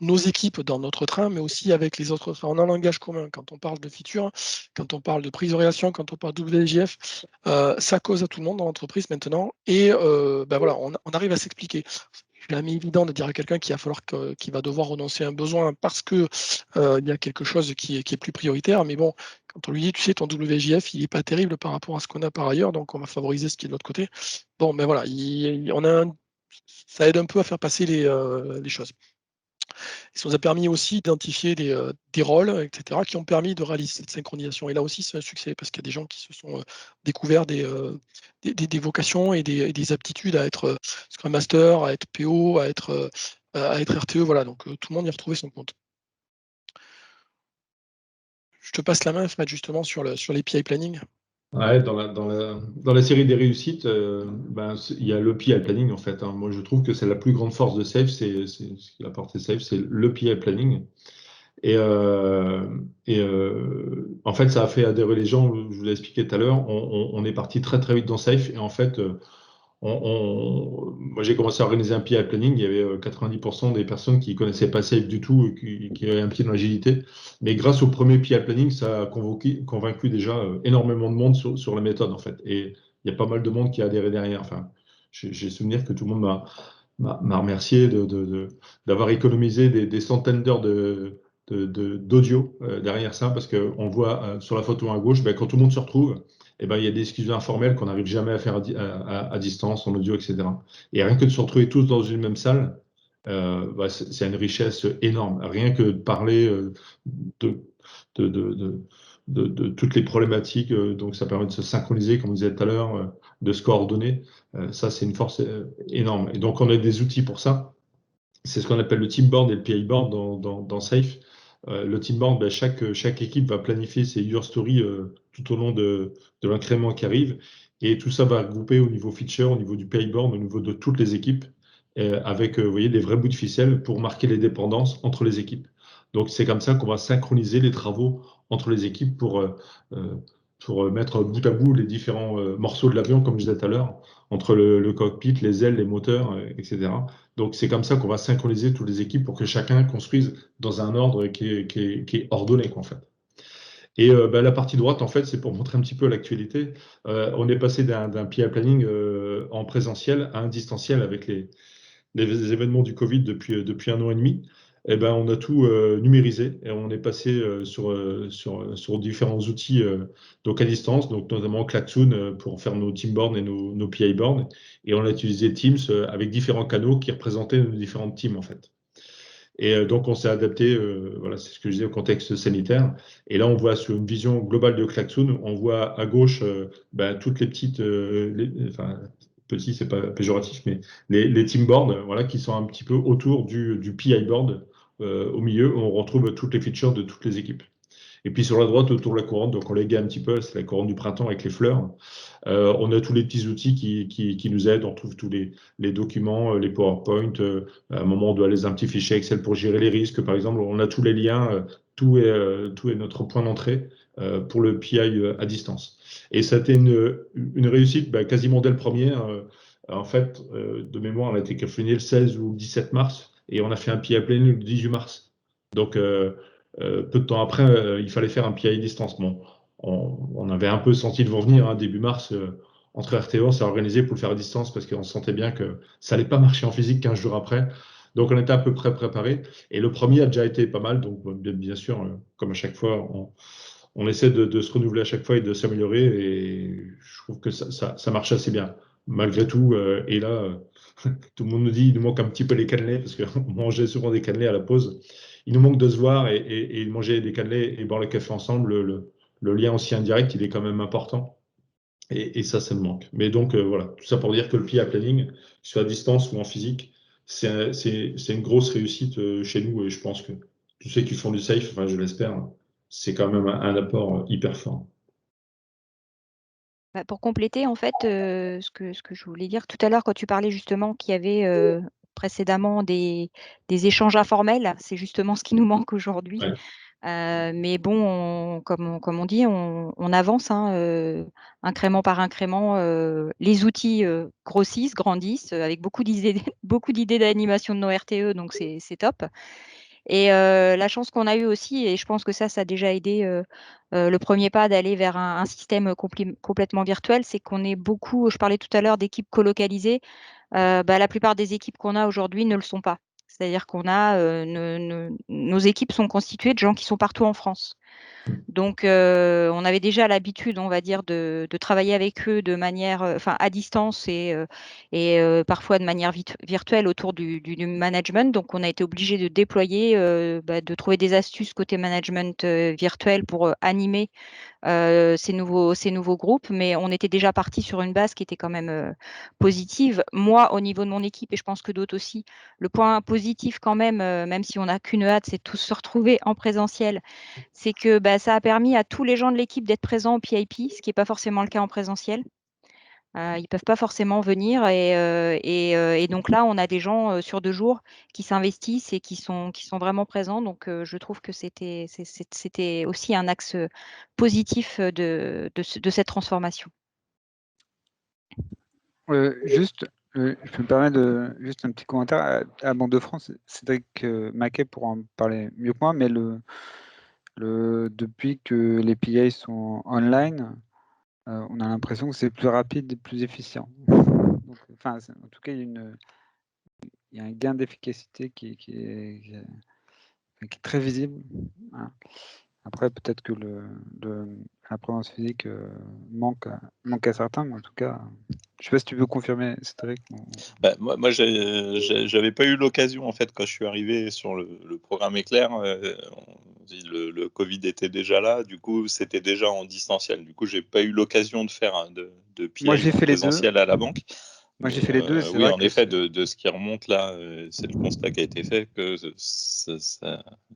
nos équipes dans notre train, mais aussi avec les autres trains. On a un langage commun. Quand on parle de feature, quand on parle de prise de relation, quand on parle de WGF, ça cause à tout le monde dans l'entreprise maintenant. Et voilà, on arrive à s'expliquer. C'est jamais évident de dire à quelqu'un qu'il va devoir renoncer à un besoin parce que il y a quelque chose qui est plus prioritaire. Mais bon, quand on lui dit, tu sais, ton WGF, il n'est pas terrible par rapport à ce qu'on a par ailleurs, donc on va favoriser ce qui est de l'autre côté. Bon, mais voilà, ça aide un peu à faire passer les choses. Ça nous a permis aussi d'identifier des rôles, etc., qui ont permis de réaliser cette synchronisation. Et là aussi, c'est un succès, parce qu'il y a des gens qui se sont découverts des vocations et des aptitudes à être Scrum Master, à être PO, à être RTE. Voilà, donc tout le monde y a retrouvé son compte. Je te passe la main, Fred, justement, sur les PI Planning. Ouais, dans la série des réussites, il y a le PI planning en fait. Moi, je trouve que c'est la plus grande force de Safe, c'est ce qu'il a apporté Safe, c'est le PI planning. Et en fait, ça a fait adhérer les gens. Je vous l'ai expliqué tout à l'heure. On est parti très très vite dans Safe, et en fait, moi, j'ai commencé à organiser un PI planning. Il y avait 90% des personnes qui connaissaient pas Safe du tout, qui avaient un pied dans l'agilité. Mais grâce au premier PI planning, ça a convaincu déjà énormément de monde sur la méthode, en fait. Et il y a pas mal de monde qui a adhéré derrière. Enfin, j'ai souvenir que tout le monde m'a remercié d'avoir économisé des centaines d'heures d'audio derrière ça, parce qu'on voit sur la photo à gauche, quand tout le monde se retrouve, il y a des discussions informelles qu'on n'arrive jamais à faire à distance, en audio, etc. Et rien que de se retrouver tous dans une même salle, c'est une richesse énorme. Rien que de parler de toutes les problématiques, donc ça permet de se synchroniser, comme on disait tout à l'heure, de se coordonner. Ça, c'est une force énorme. Et donc, on a des outils pour ça. C'est ce qu'on appelle le team board et le PI board dans Safe. Le team board, chaque équipe va planifier ses user stories tout au long de l'incrément qui arrive. Et tout ça va regrouper au niveau feature, au niveau du PI board, au niveau de toutes les équipes, avec vous voyez, des vrais bouts de ficelle pour marquer les dépendances entre les équipes. Donc, c'est comme ça qu'on va synchroniser les travaux entre les équipes pour mettre bout à bout les différents morceaux de l'avion, comme je disais tout à l'heure, entre le cockpit, les ailes, les moteurs, etc. Donc, c'est comme ça qu'on va synchroniser toutes les équipes pour que chacun construise dans un ordre qui est ordonné, quoi, en fait. Et la partie droite, en fait, c'est pour montrer un petit peu l'actualité. On est passé d'un PI planning en présentiel à un distanciel avec les événements du Covid depuis 1 an et demi. On a tout numérisé et on est passé sur différents outils donc à distance, donc notamment Klaxoon pour faire nos team boards et nos PI boards. Et on a utilisé Teams avec différents canaux qui représentaient nos différentes teams, en fait. Et donc, on s'est adapté, voilà, c'est ce que je disais, au contexte sanitaire. Et là, on voit sur une vision globale de Klaxoon, on voit à gauche toutes les petites, petit, c'est pas péjoratif, mais les team boards, voilà, qui sont un petit peu autour du PI board. Au milieu, on retrouve toutes les features de toutes les équipes. Et puis sur la droite, autour de la couronne, donc on l'a un petit peu, c'est la couronne du printemps avec les fleurs. On a tous les petits outils qui nous aident. On trouve tous les documents, les PowerPoint. À un moment, on doit aller un petit fichier Excel pour gérer les risques, par exemple. On a tous les liens. Tout est notre point d'entrée pour le PI à distance. Et ça a été une réussite quasiment dès le premier. En fait, de mémoire, on a été confiné le 16 ou le 17 mars et on a fait un PI planning le 18 mars. Donc, peu de temps après, il fallait faire un PI à distance. Bon, on avait un peu senti le vent venir, début mars, entre RTE, on s'est organisé pour le faire à distance parce qu'on sentait bien que ça n'allait pas marcher en physique 15 jours après. Donc, on était à peu près préparé. Et le premier a déjà été pas mal. Donc, bien sûr, comme à chaque fois, on essaie de se renouveler à chaque fois et de s'améliorer. Et je trouve que ça marche assez bien. malgré tout, et là, tout le monde nous dit il nous manque un petit peu les cannelés, parce qu'on mangeait souvent des cannelés à la pause. Il nous manque de se voir et de manger des cannelés et boire le café ensemble. Le lien aussi indirect, il est quand même important. Et ça me manque. Mais donc, voilà, tout ça pour dire que le PI planning, soit à distance ou en physique, c'est une grosse réussite chez nous. Et je pense que tous ceux qui font du safe, enfin, je l'espère, c'est quand même un apport hyper fort. Bah, pour compléter, en fait, ce que je voulais dire tout à l'heure, quand tu parlais justement qu'il y avait précédemment des échanges informels, c'est justement ce qui nous manque aujourd'hui. Ouais. Mais bon, comme on dit, on avance incrément par incrément. Les outils grossissent, grandissent, avec beaucoup d'idées d'animation de nos RTE, donc c'est top. Et la chance qu'on a eue aussi, et je pense que ça a déjà aidé le premier pas d'aller vers un système complètement virtuel, c'est qu'on est beaucoup, je parlais tout à l'heure d'équipes colocalisées, la plupart des équipes qu'on a aujourd'hui ne le sont pas. C'est-à-dire qu'on a nos équipes sont constituées de gens qui sont partout en France. Donc, on avait déjà l'habitude, on va dire, de travailler avec eux de manière, à distance et parfois de manière virtuelle autour du management. Donc, on a été obligé de déployer, de trouver des astuces côté management virtuel pour animer ces nouveaux groupes, mais on était déjà parti sur une base qui était quand même positive. Moi, au niveau de mon équipe, et je pense que d'autres aussi, le point positif quand même si on n'a qu'une hâte, c'est de tous se retrouver en présentiel, c'est que ça a permis à tous les gens de l'équipe d'être présents au PIP, ce qui n'est pas forcément le cas en présentiel. Ils ne peuvent pas forcément venir et donc là, on a des gens sur 2 jours qui s'investissent et qui sont vraiment présents. Donc, je trouve que c'était aussi un axe positif de cette transformation. Juste, je peux me permettre de juste un petit commentaire à Banque de France. Cédric Maquet pourra en parler mieux que moi, mais depuis que les PI sont online, on a l'impression que c'est plus rapide et plus efficient. Donc, en tout cas, il y a un gain d'efficacité qui est très visible. Hein. Après, peut-être que la présence physique manque à certains, mais en tout cas, je ne sais pas si tu veux confirmer, Cédric. Moi, j'avais pas eu l'occasion, en fait, quand je suis arrivé sur le programme Éclair, le Covid était déjà là, du coup, c'était déjà en distanciel. Du coup, j'ai pas eu l'occasion de faire de PI en présentiel à la banque. Moi, j'ai fait les deux. Oui, en effet, de ce qui remonte là, c'est le constat qui a été fait que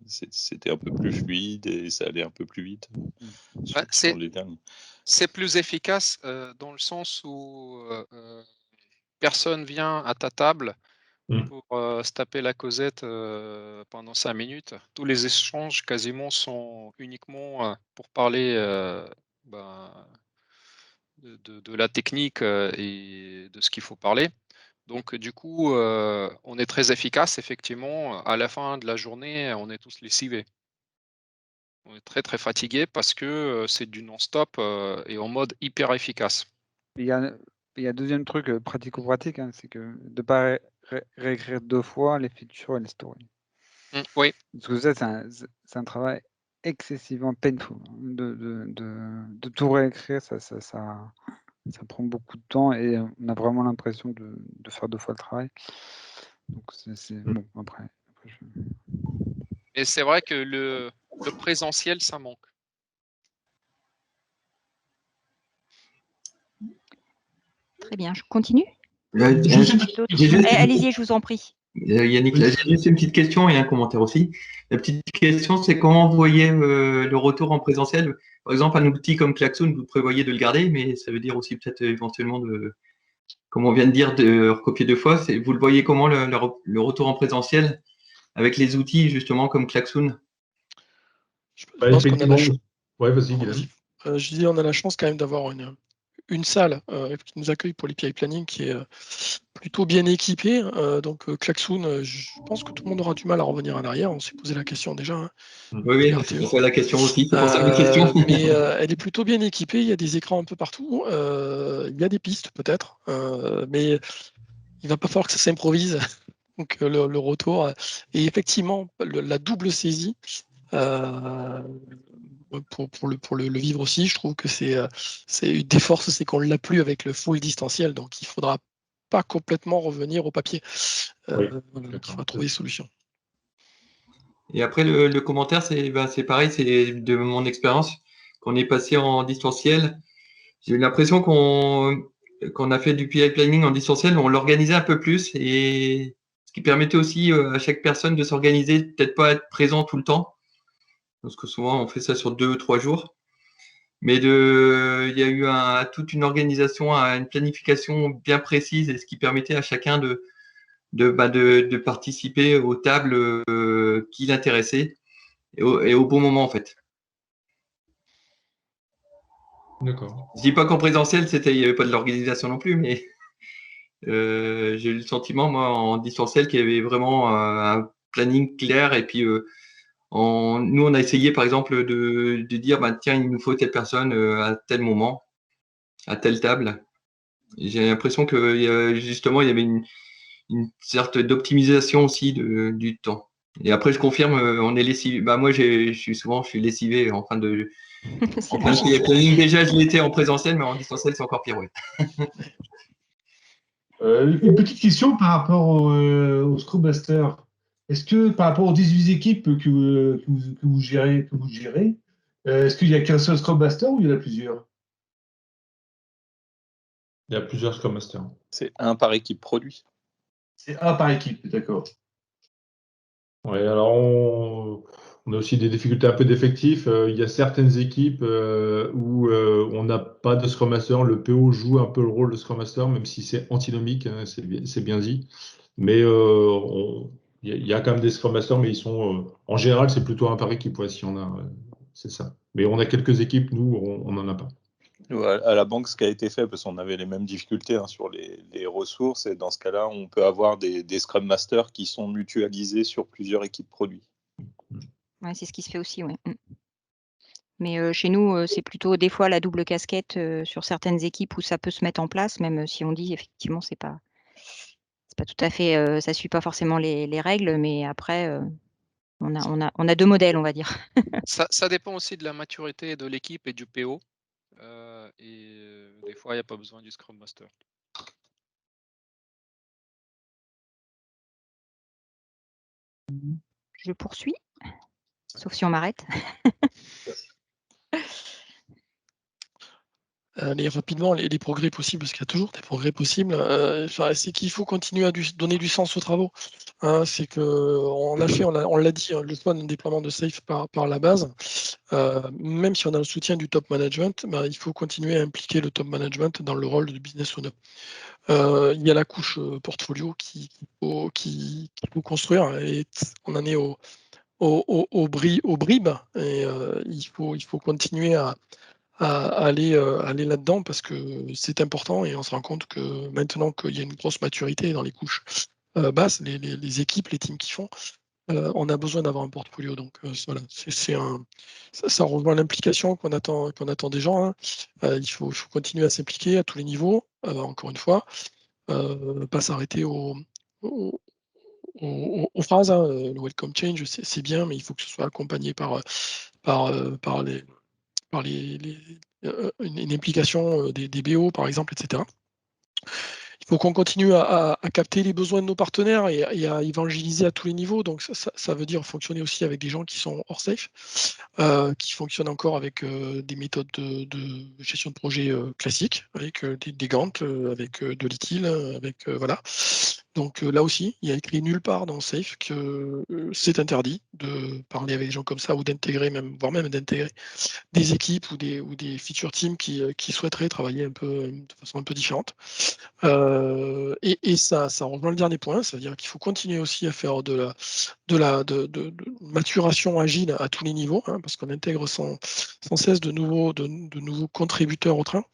c'était un peu plus fluide et ça allait un peu plus vite. Sur les derniers. C'est plus efficace dans le sens où personne vient à ta table pour se taper la causette pendant 5 minutes. Tous les échanges quasiment sont uniquement pour parler de la technique et de ce qu'il faut parler. Donc du coup, on est très efficace, effectivement. À la fin de la journée, on est tous lessivés. On est très très fatigué parce que c'est du non-stop et en mode hyper efficace. Il y a un deuxième truc pratico-pratique, c'est que de ne pas réécrire 2 fois les features et les stories. Oui. Parce que ça, c'est un travail excessivement painful. De tout réécrire, ça prend beaucoup de temps et on a vraiment l'impression de faire 2 fois le travail. Donc c'est bon, après Et c'est vrai que le présentiel, ça manque. Très bien, je continue. Allez-y, je vous en prie. Yannick, là, j'ai juste une petite question et un commentaire aussi. La petite question, c'est comment vous voyez le retour en présentiel? Par exemple, un outil comme Klaxoon, vous prévoyez de le garder, mais ça veut dire aussi peut-être éventuellement comme on vient de dire, de recopier 2 fois. Vous le voyez comment le retour en présentiel avec les outils justement comme Klaxoon? Je pense qu'on a la chance. Ouais, vas-y, Guillaume. Je dis, on a la chance quand même d'avoir une salle qui nous accueille pour les PI planning qui est plutôt bien équipée. Donc Klaxoon, je pense que tout le monde aura du mal à revenir en arrière. On s'est posé la question déjà. Hein, oui, c'est pour ça la question aussi. C'est pour ça la question. Mais elle est plutôt bien équipée. Il y a des écrans un peu partout. Il y a des pistes peut-être, mais il va pas falloir que ça s'improvise. Donc le retour et effectivement la double saisie. pour le vivre aussi. Je trouve que c'est une des forces, c'est qu'on ne l'a plus avec le full distanciel, donc il ne faudra pas complètement revenir au papier. Oui, Donc il faut trouver des solutions. Et après, le commentaire, c'est pareil, c'est de mon expérience. Qu'on est passé en distanciel, j'ai eu l'impression qu'on a fait du PI planning en distanciel, on l'organisait un peu plus, et ce qui permettait aussi à chaque personne de s'organiser, peut-être pas être présent tout le temps, parce que souvent on fait ça sur 2 ou 3 jours. Mais il y a eu toute une organisation, une planification bien précise, et ce qui permettait à chacun de participer aux tables qui l'intéressaient et au bon moment en fait. D'accord. Je dis pas qu'en présentiel, il n'y avait pas de l'organisation non plus, mais j'ai eu le sentiment, moi, en distanciel, qu'il y avait vraiment un planning clair. Et puis, nous, on a essayé, par exemple, de dire, bah, tiens, il nous faut telle personne à tel moment, à telle table. J'ai l'impression que, justement, il y avait une sorte d'optimisation aussi du temps. Et après, je confirme, on est lessivé. Bah, moi, je suis lessivé en fin de planning. Déjà, je l'étais en présentiel, mais en distanciel, c'est encore pire. Ouais. Une petite question par rapport au Scrum Master. Est-ce que par rapport aux 18 équipes que vous gérez, est-ce qu'il n'y a qu'un seul Scrum Master ou il y en a plusieurs? Il y a plusieurs Scrum Masters. C'est un par équipe produit. C'est un par équipe, d'accord. Oui, alors on a aussi des difficultés un peu d'effectifs. Il y a certaines équipes où on n'a pas de Scrum Master. Le PO joue un peu le rôle de Scrum Master, même si c'est antinomique, hein, c'est bien dit. Mais il y a quand même des Scrum Masters, mais ils sont en général, c'est plutôt un par équipe, ouais, si on a, c'est ça. Mais on a quelques équipes, nous, on n'en a pas. À la banque, ce qui a été fait, parce qu'on avait les mêmes difficultés sur les ressources, et dans ce cas-là, on peut avoir des Scrum Masters qui sont mutualisés sur plusieurs équipes produits. Ouais, c'est ce qui se fait aussi, ouais. Mais chez nous, c'est plutôt des fois la double casquette sur certaines équipes où ça peut se mettre en place, même si on dit effectivement c'est pas tout à fait, ça suit pas forcément les règles, mais après on a 2 modèles, on va dire. Ça dépend aussi de la maturité de l'équipe et du PO. Des fois, il n'y a pas besoin du Scrum Master. Je poursuis, sauf si on m'arrête. Allez, rapidement, les progrès possibles, parce qu'il y a toujours des progrès possibles, c'est qu'il faut continuer à donner du sens aux travaux. Hein, c'est qu'on a fait, on l'a dit, le choix d'un déploiement de Safe par la base. Même si on a le soutien du top management, il faut continuer à impliquer le top management dans le rôle de business owner. Il y a la couche portfolio qu'il faut construire, et on en est au bribes, et il faut continuer à aller là-dedans, parce que c'est important, et on se rend compte que maintenant qu'il y a une grosse maturité dans les couches basses, les équipes, les teams qui font, on a besoin d'avoir un portfolio. Donc voilà, ça rejoint l'implication qu'on attend des gens. Hein. Il faut continuer à s'impliquer à tous les niveaux, encore une fois, pas s'arrêter aux phrases. Hein. Le welcome change, c'est bien, mais il faut que ce soit accompagné par une implication des BO, par exemple, etc. Il faut qu'on continue à capter les besoins de nos partenaires et à évangéliser à tous les niveaux. Donc ça veut dire fonctionner aussi avec des gens qui sont hors safe, qui fonctionnent encore avec des méthodes de gestion de projet classiques, avec des Gantt, avec de l'ITIL, avec voilà. Donc là aussi, il y a écrit nulle part dans Safe que c'est interdit de parler avec des gens comme ça, ou d'intégrer voire même d'intégrer des équipes ou des feature teams qui souhaiteraient travailler de façon un peu différente. Et ça rejoint le dernier point, c'est-à-dire qu'il faut continuer aussi à faire de maturation agile à tous les niveaux, hein, parce qu'on intègre sans cesse de nouveaux contributeurs au train.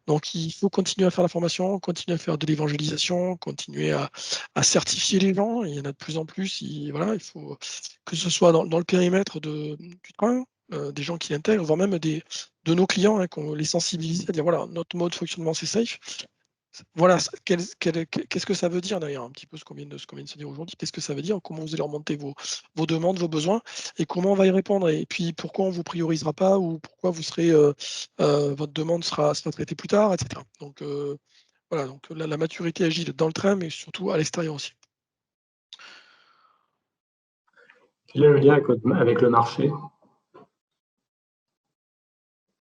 Donc il faut continuer à faire la formation, continuer à faire de l'évangélisation, continuer à certifier les gens. Il y en a de plus en plus. Il faut que ce soit dans le périmètre du train, des gens qui l'intègrent, voire même de nos clients, hein, qu'on les sensibilise à dire voilà, notre mode de fonctionnement c'est safe. Voilà, qu'est-ce que ça veut dire d'ailleurs, un petit peu ce qu'on vient de se dire aujourd'hui, qu'est-ce que ça veut dire, comment vous allez remonter vos demandes, vos besoins, et comment on va y répondre, et puis pourquoi on ne vous priorisera pas, ou pourquoi vous serez, votre demande sera traitée plus tard, etc. Donc voilà, donc la maturité agile dans le train, mais surtout à l'extérieur aussi. Quel est le lien avec le marché?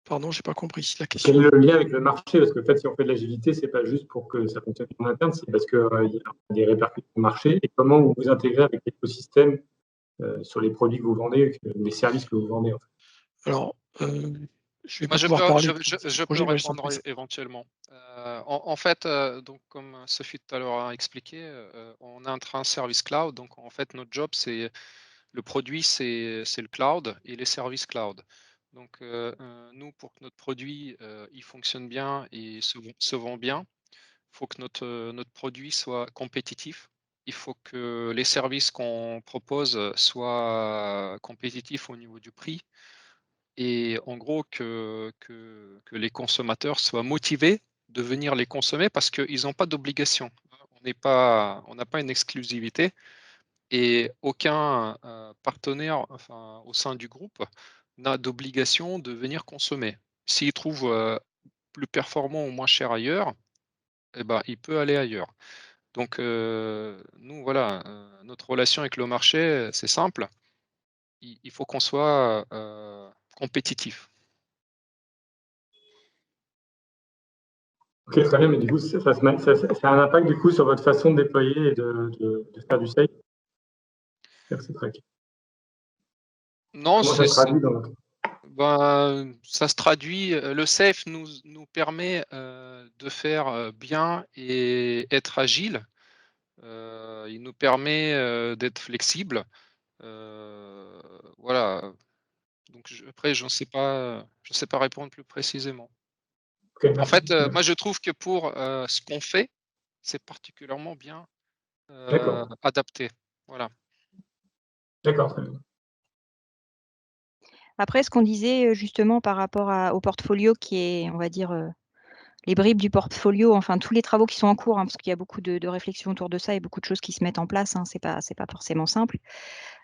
Pardon, je n'ai pas compris la question. Quel est le lien avec le marché? Parce que en fait, si on fait de l'agilité, ce n'est pas juste pour que ça fonctionne en interne, c'est parce qu'il y a des répercussions au marché. Et comment vous vous intégrez avec l'écosystème sur les produits que vous vendez, les services que vous vendez en fait. Alors, je vais Moi, pas pouvoir parler. je peux répondre éventuellement. En fait, donc, comme Sophie tout à l'heure a expliqué, on a un train service cloud. Donc, en fait, notre job, c'est le produit, c'est le cloud et les services cloud. Donc, nous, pour que notre produit il fonctionne bien et se vend bien, il faut que notre produit soit compétitif. Il faut que les services qu'on propose soient compétitifs au niveau du prix. Et en gros, que les consommateurs soient motivés de venir les consommer parce qu'ils n'ont pas d'obligation. On n'a pas une exclusivité et aucun partenaire au sein du groupe n'a d'obligation de venir consommer. S'il trouve plus performant ou moins cher ailleurs, eh ben, il peut aller ailleurs. Donc, nous, voilà, notre relation avec le marché, c'est simple. Il faut qu'on soit compétitif. Ok, très bien, mais du coup, ça a un impact du coup sur votre façon de déployer et de faire du safe. C'est très clair. Non, comment ça se traduit dans votre... Ça se traduit. Le safe nous permet de faire bien et être agile. Il nous permet d'être flexible. Voilà. Donc après, je ne sais pas répondre plus précisément. Okay, en fait, moi, je trouve que pour ce qu'on fait, c'est particulièrement bien adapté. Voilà. D'accord, très bien. Après, ce qu'on disait justement par rapport au portfolio qui est, on va dire, les bribes du portfolio, enfin tous les travaux qui sont en cours, parce qu'il y a beaucoup de réflexions autour de ça et beaucoup de choses qui se mettent en place, c'est pas forcément simple.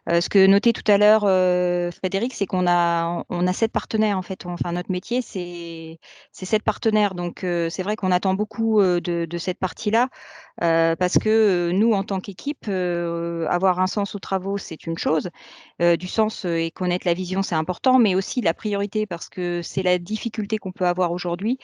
Ce que notait tout à l'heure Frédéric, c'est qu'on a 7 partenaires en fait. Enfin, notre métier, c'est 7 partenaires. Donc, c'est vrai qu'on attend beaucoup de cette partie-là parce que nous, en tant qu'équipe, avoir un sens aux travaux, c'est une chose. Du sens et connaître la vision, c'est important, mais aussi la priorité parce que c'est la difficulté qu'on peut avoir aujourd'hui.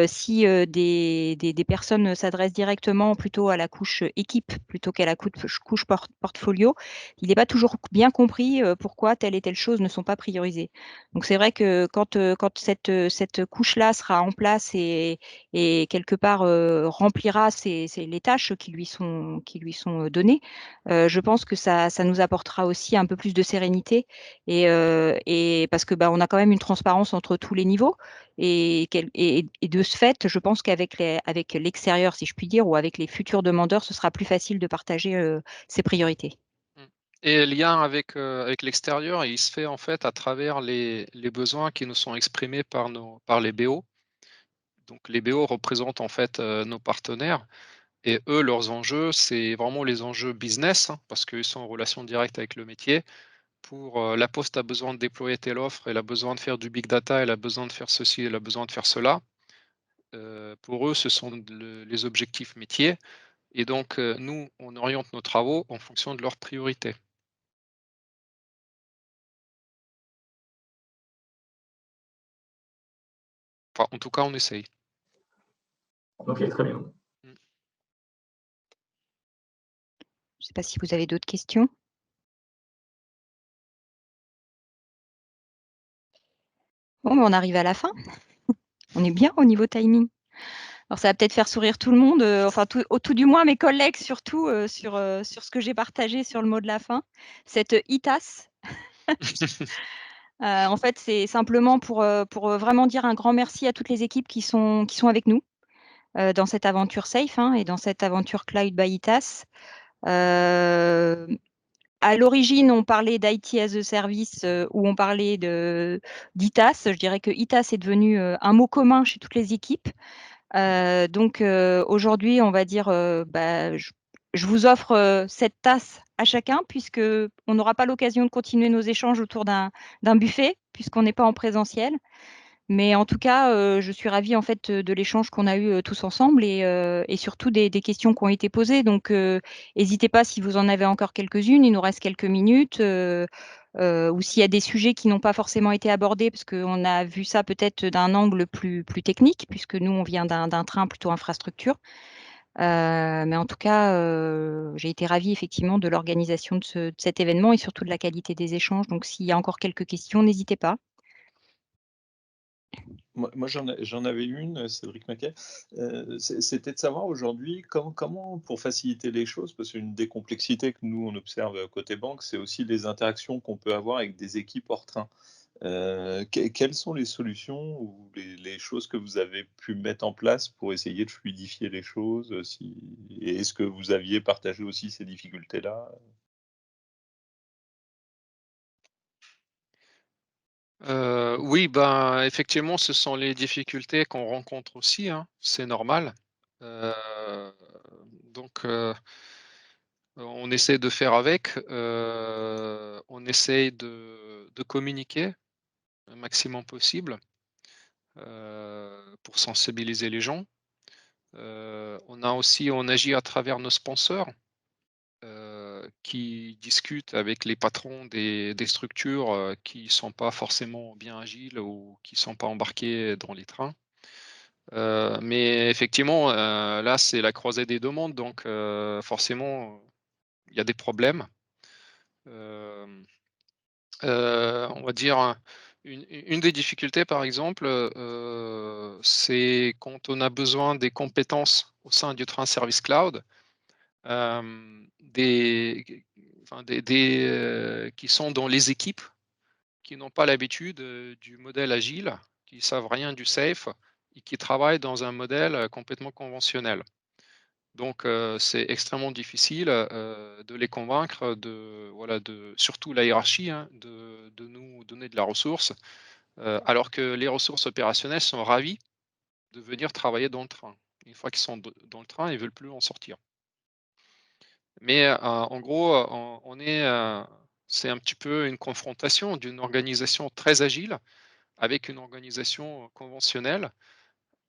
Si des personnes s'adressent directement plutôt à la couche équipe plutôt qu'à la couche portfolio, il n'est pas toujours bien compris pourquoi telle et telle chose ne sont pas priorisées. Donc c'est vrai que quand cette couche-là sera en place et quelque part remplira les tâches qui lui sont données, je pense que ça nous apportera aussi un peu plus de sérénité et parce que on a quand même une transparence entre tous les niveaux et de ce fait, je pense qu'avec l'extérieur, si je puis dire, ou avec les futurs demandeurs, ce sera plus facile de partager ces priorités. Et le lien avec l'extérieur, il se fait en fait à travers les besoins qui nous sont exprimés par les BO. Donc les BO représentent en fait nos partenaires et eux, leurs enjeux, c'est vraiment les enjeux business parce qu'ils sont en relation directe avec le métier. Pour la Poste a besoin de déployer telle offre, elle a besoin de faire du big data, elle a besoin de faire ceci, elle a besoin de faire cela. Pour eux, ce sont les objectifs métiers et donc nous, on oriente nos travaux en fonction de leurs priorités. Enfin, en tout cas, on essaye. Ok, très bien. Je ne sais pas si vous avez d'autres questions. Bon, on arrive à la fin. On est bien au niveau timing. Alors, ça va peut-être faire sourire tout le monde, enfin tout du moins mes collègues surtout sur ce que j'ai partagé sur le mot de la fin, cette ITAS. En fait, c'est simplement pour vraiment dire un grand merci à toutes les équipes qui sont avec nous dans cette aventure safe et dans cette aventure Cloud by ITAS. À l'origine, on parlait d'IT as a service ou on parlait d'ITAS. Je dirais que ITAS est devenu un mot commun chez toutes les équipes. Donc aujourd'hui, on va dire, je vous offre cette tasse à chacun, puisqu'on n'aura pas l'occasion de continuer nos échanges autour d'un buffet, puisqu'on n'est pas en présentiel. Mais en tout cas, je suis ravie en fait de l'échange qu'on a eu tous ensemble et surtout des questions qui ont été posées. Donc, n'hésitez pas si vous en avez encore quelques-unes. Il nous reste quelques minutes. Ou s'il y a des sujets qui n'ont pas forcément été abordés, parce qu'on a vu ça peut-être d'un angle plus technique, puisque nous, on vient d'un train plutôt infrastructure. Mais en tout cas, j'ai été ravie effectivement de l'organisation de cet événement et surtout de la qualité des échanges. Donc, s'il y a encore quelques questions, n'hésitez pas. Moi, j'en avais une, Cédric Maquet. C'était de savoir aujourd'hui comment, pour faciliter les choses, parce qu'une des complexités que nous, on observe côté banque, c'est aussi les interactions qu'on peut avoir avec des équipes hors train. Quelles sont les solutions ou les choses que vous avez pu mettre en place pour essayer de fluidifier les choses et est-ce que vous aviez partagé aussi ces difficultés-là? Oui, ben, effectivement, ce sont les difficultés qu'on rencontre aussi, hein, c'est normal. Donc, on essaie de faire avec, on essaye de communiquer un maximum possible pour sensibiliser les gens. On agit à travers nos sponsors qui discutent avec les patrons des structures qui ne sont pas forcément bien agiles ou qui ne sont pas embarqués dans les trains. Mais effectivement, là, c'est la croisée des demandes, donc forcément, il y a des problèmes. On va dire, une des difficultés, par exemple, c'est quand on a besoin des compétences au sein du train service cloud, qui sont dans les équipes, qui n'ont pas l'habitude du modèle agile, qui ne savent rien du safe et qui travaillent dans un modèle complètement conventionnel. Donc, c'est extrêmement difficile de les convaincre surtout la hiérarchie, hein, de nous donner de la ressource, alors que les ressources opérationnelles sont ravies de venir travailler dans le train. Une fois qu'ils sont dans le train, ils ne veulent plus en sortir. Mais en gros, c'est un petit peu une confrontation d'une organisation très agile avec une organisation conventionnelle.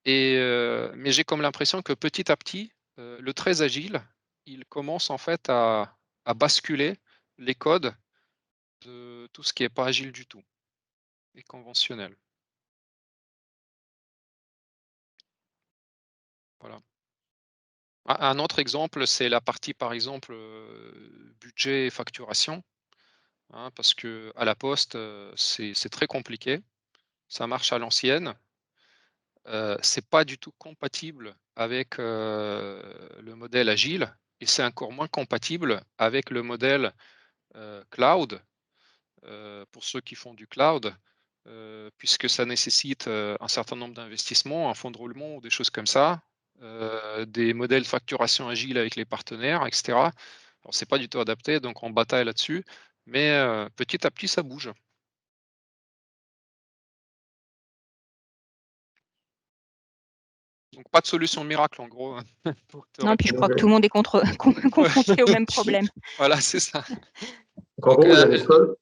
Mais j'ai comme l'impression que petit à petit, le très agile, il commence en fait à basculer les codes de tout ce qui n'est pas agile du tout et conventionnel. Voilà. Un autre exemple, c'est la partie, par exemple, budget et facturation, hein, parce qu'à la Poste, c'est très compliqué. Ça marche à l'ancienne. C'est pas du tout compatible avec le modèle agile et c'est encore moins compatible avec le modèle cloud pour ceux qui font du cloud, puisque ça nécessite un certain nombre d'investissements, un fonds de roulement ou des choses comme ça, des modèles de facturation agile avec les partenaires, etc. Alors, c'est pas du tout adapté, donc on bataille là-dessus, mais petit à petit, ça bouge. Donc, pas de solution miracle, en gros. Non, puis je crois que tout le monde est confronté au même problème. Voilà, c'est ça. Donc, en gros, vous avez soit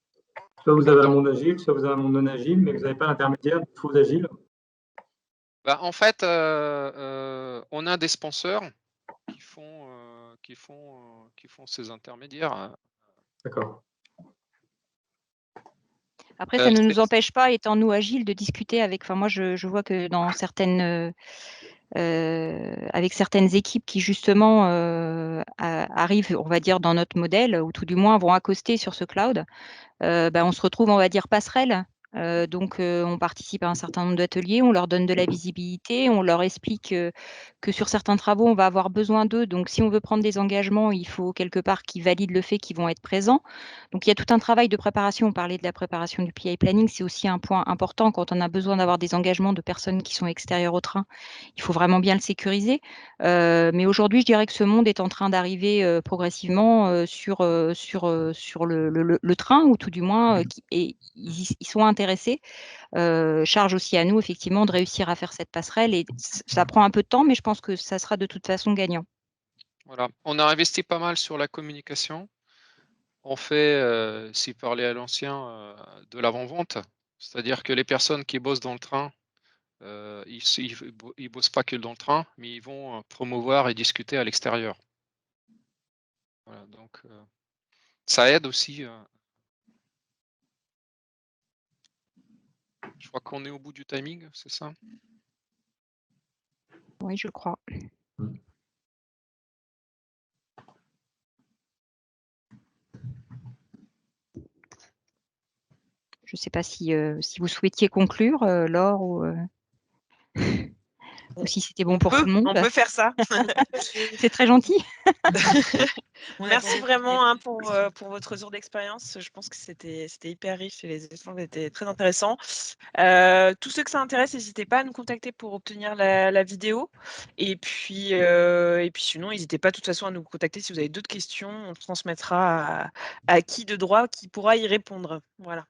vous avez un monde agile, soit vous avez un monde non agile, mais vous n'avez pas l'intermédiaire du faux agile. Bah, en fait, on a des sponsors qui font ces intermédiaires. D'accord. Après, ça ne nous empêche pas, étant nous agiles, de discuter avec. Enfin, moi, je vois que dans certaines, avec certaines équipes qui justement arrivent, on va dire, dans notre modèle, ou tout du moins vont accoster sur ce cloud, on se retrouve, on va dire, passerelle. Donc, on participe à un certain nombre d'ateliers, on leur donne de la visibilité, on leur explique que sur certains travaux, on va avoir besoin d'eux. Donc, si on veut prendre des engagements, il faut quelque part qu'ils valident le fait qu'ils vont être présents. Donc, il y a tout un travail de préparation. On parlait de la préparation du PI planning. C'est aussi un point important quand on a besoin d'avoir des engagements de personnes qui sont extérieures au train. Il faut vraiment bien le sécuriser. Mais aujourd'hui, je dirais que ce monde est en train d'arriver progressivement sur le train, ou tout du moins, ils sont intégrés intéressés. Charge aussi à nous, effectivement, de réussir à faire cette passerelle et ça prend un peu de temps, mais je pense que ça sera de toute façon gagnant. Voilà. On a investi pas mal sur la communication. On fait, si parler à l'ancien, de l'avant-vente. C'est-à-dire que les personnes qui bossent dans le train, ils bossent pas que dans le train, mais ils vont promouvoir et discuter à l'extérieur. Voilà, donc ça aide aussi. Je crois qu'on est au bout du timing, c'est ça? Oui, je crois. Je ne sais pas si vous souhaitiez conclure, Laure ou si c'était bon pour tout le monde. On peut faire ça. C'est très gentil. Merci vraiment pour votre retour d'expérience. Je pense que c'était hyper riche et les échanges étaient très intéressants. Tous ceux que ça intéresse, n'hésitez pas à nous contacter pour obtenir la vidéo. Et puis sinon, n'hésitez pas de toute façon à nous contacter si vous avez d'autres questions. On transmettra à qui de droit qui pourra y répondre. Voilà.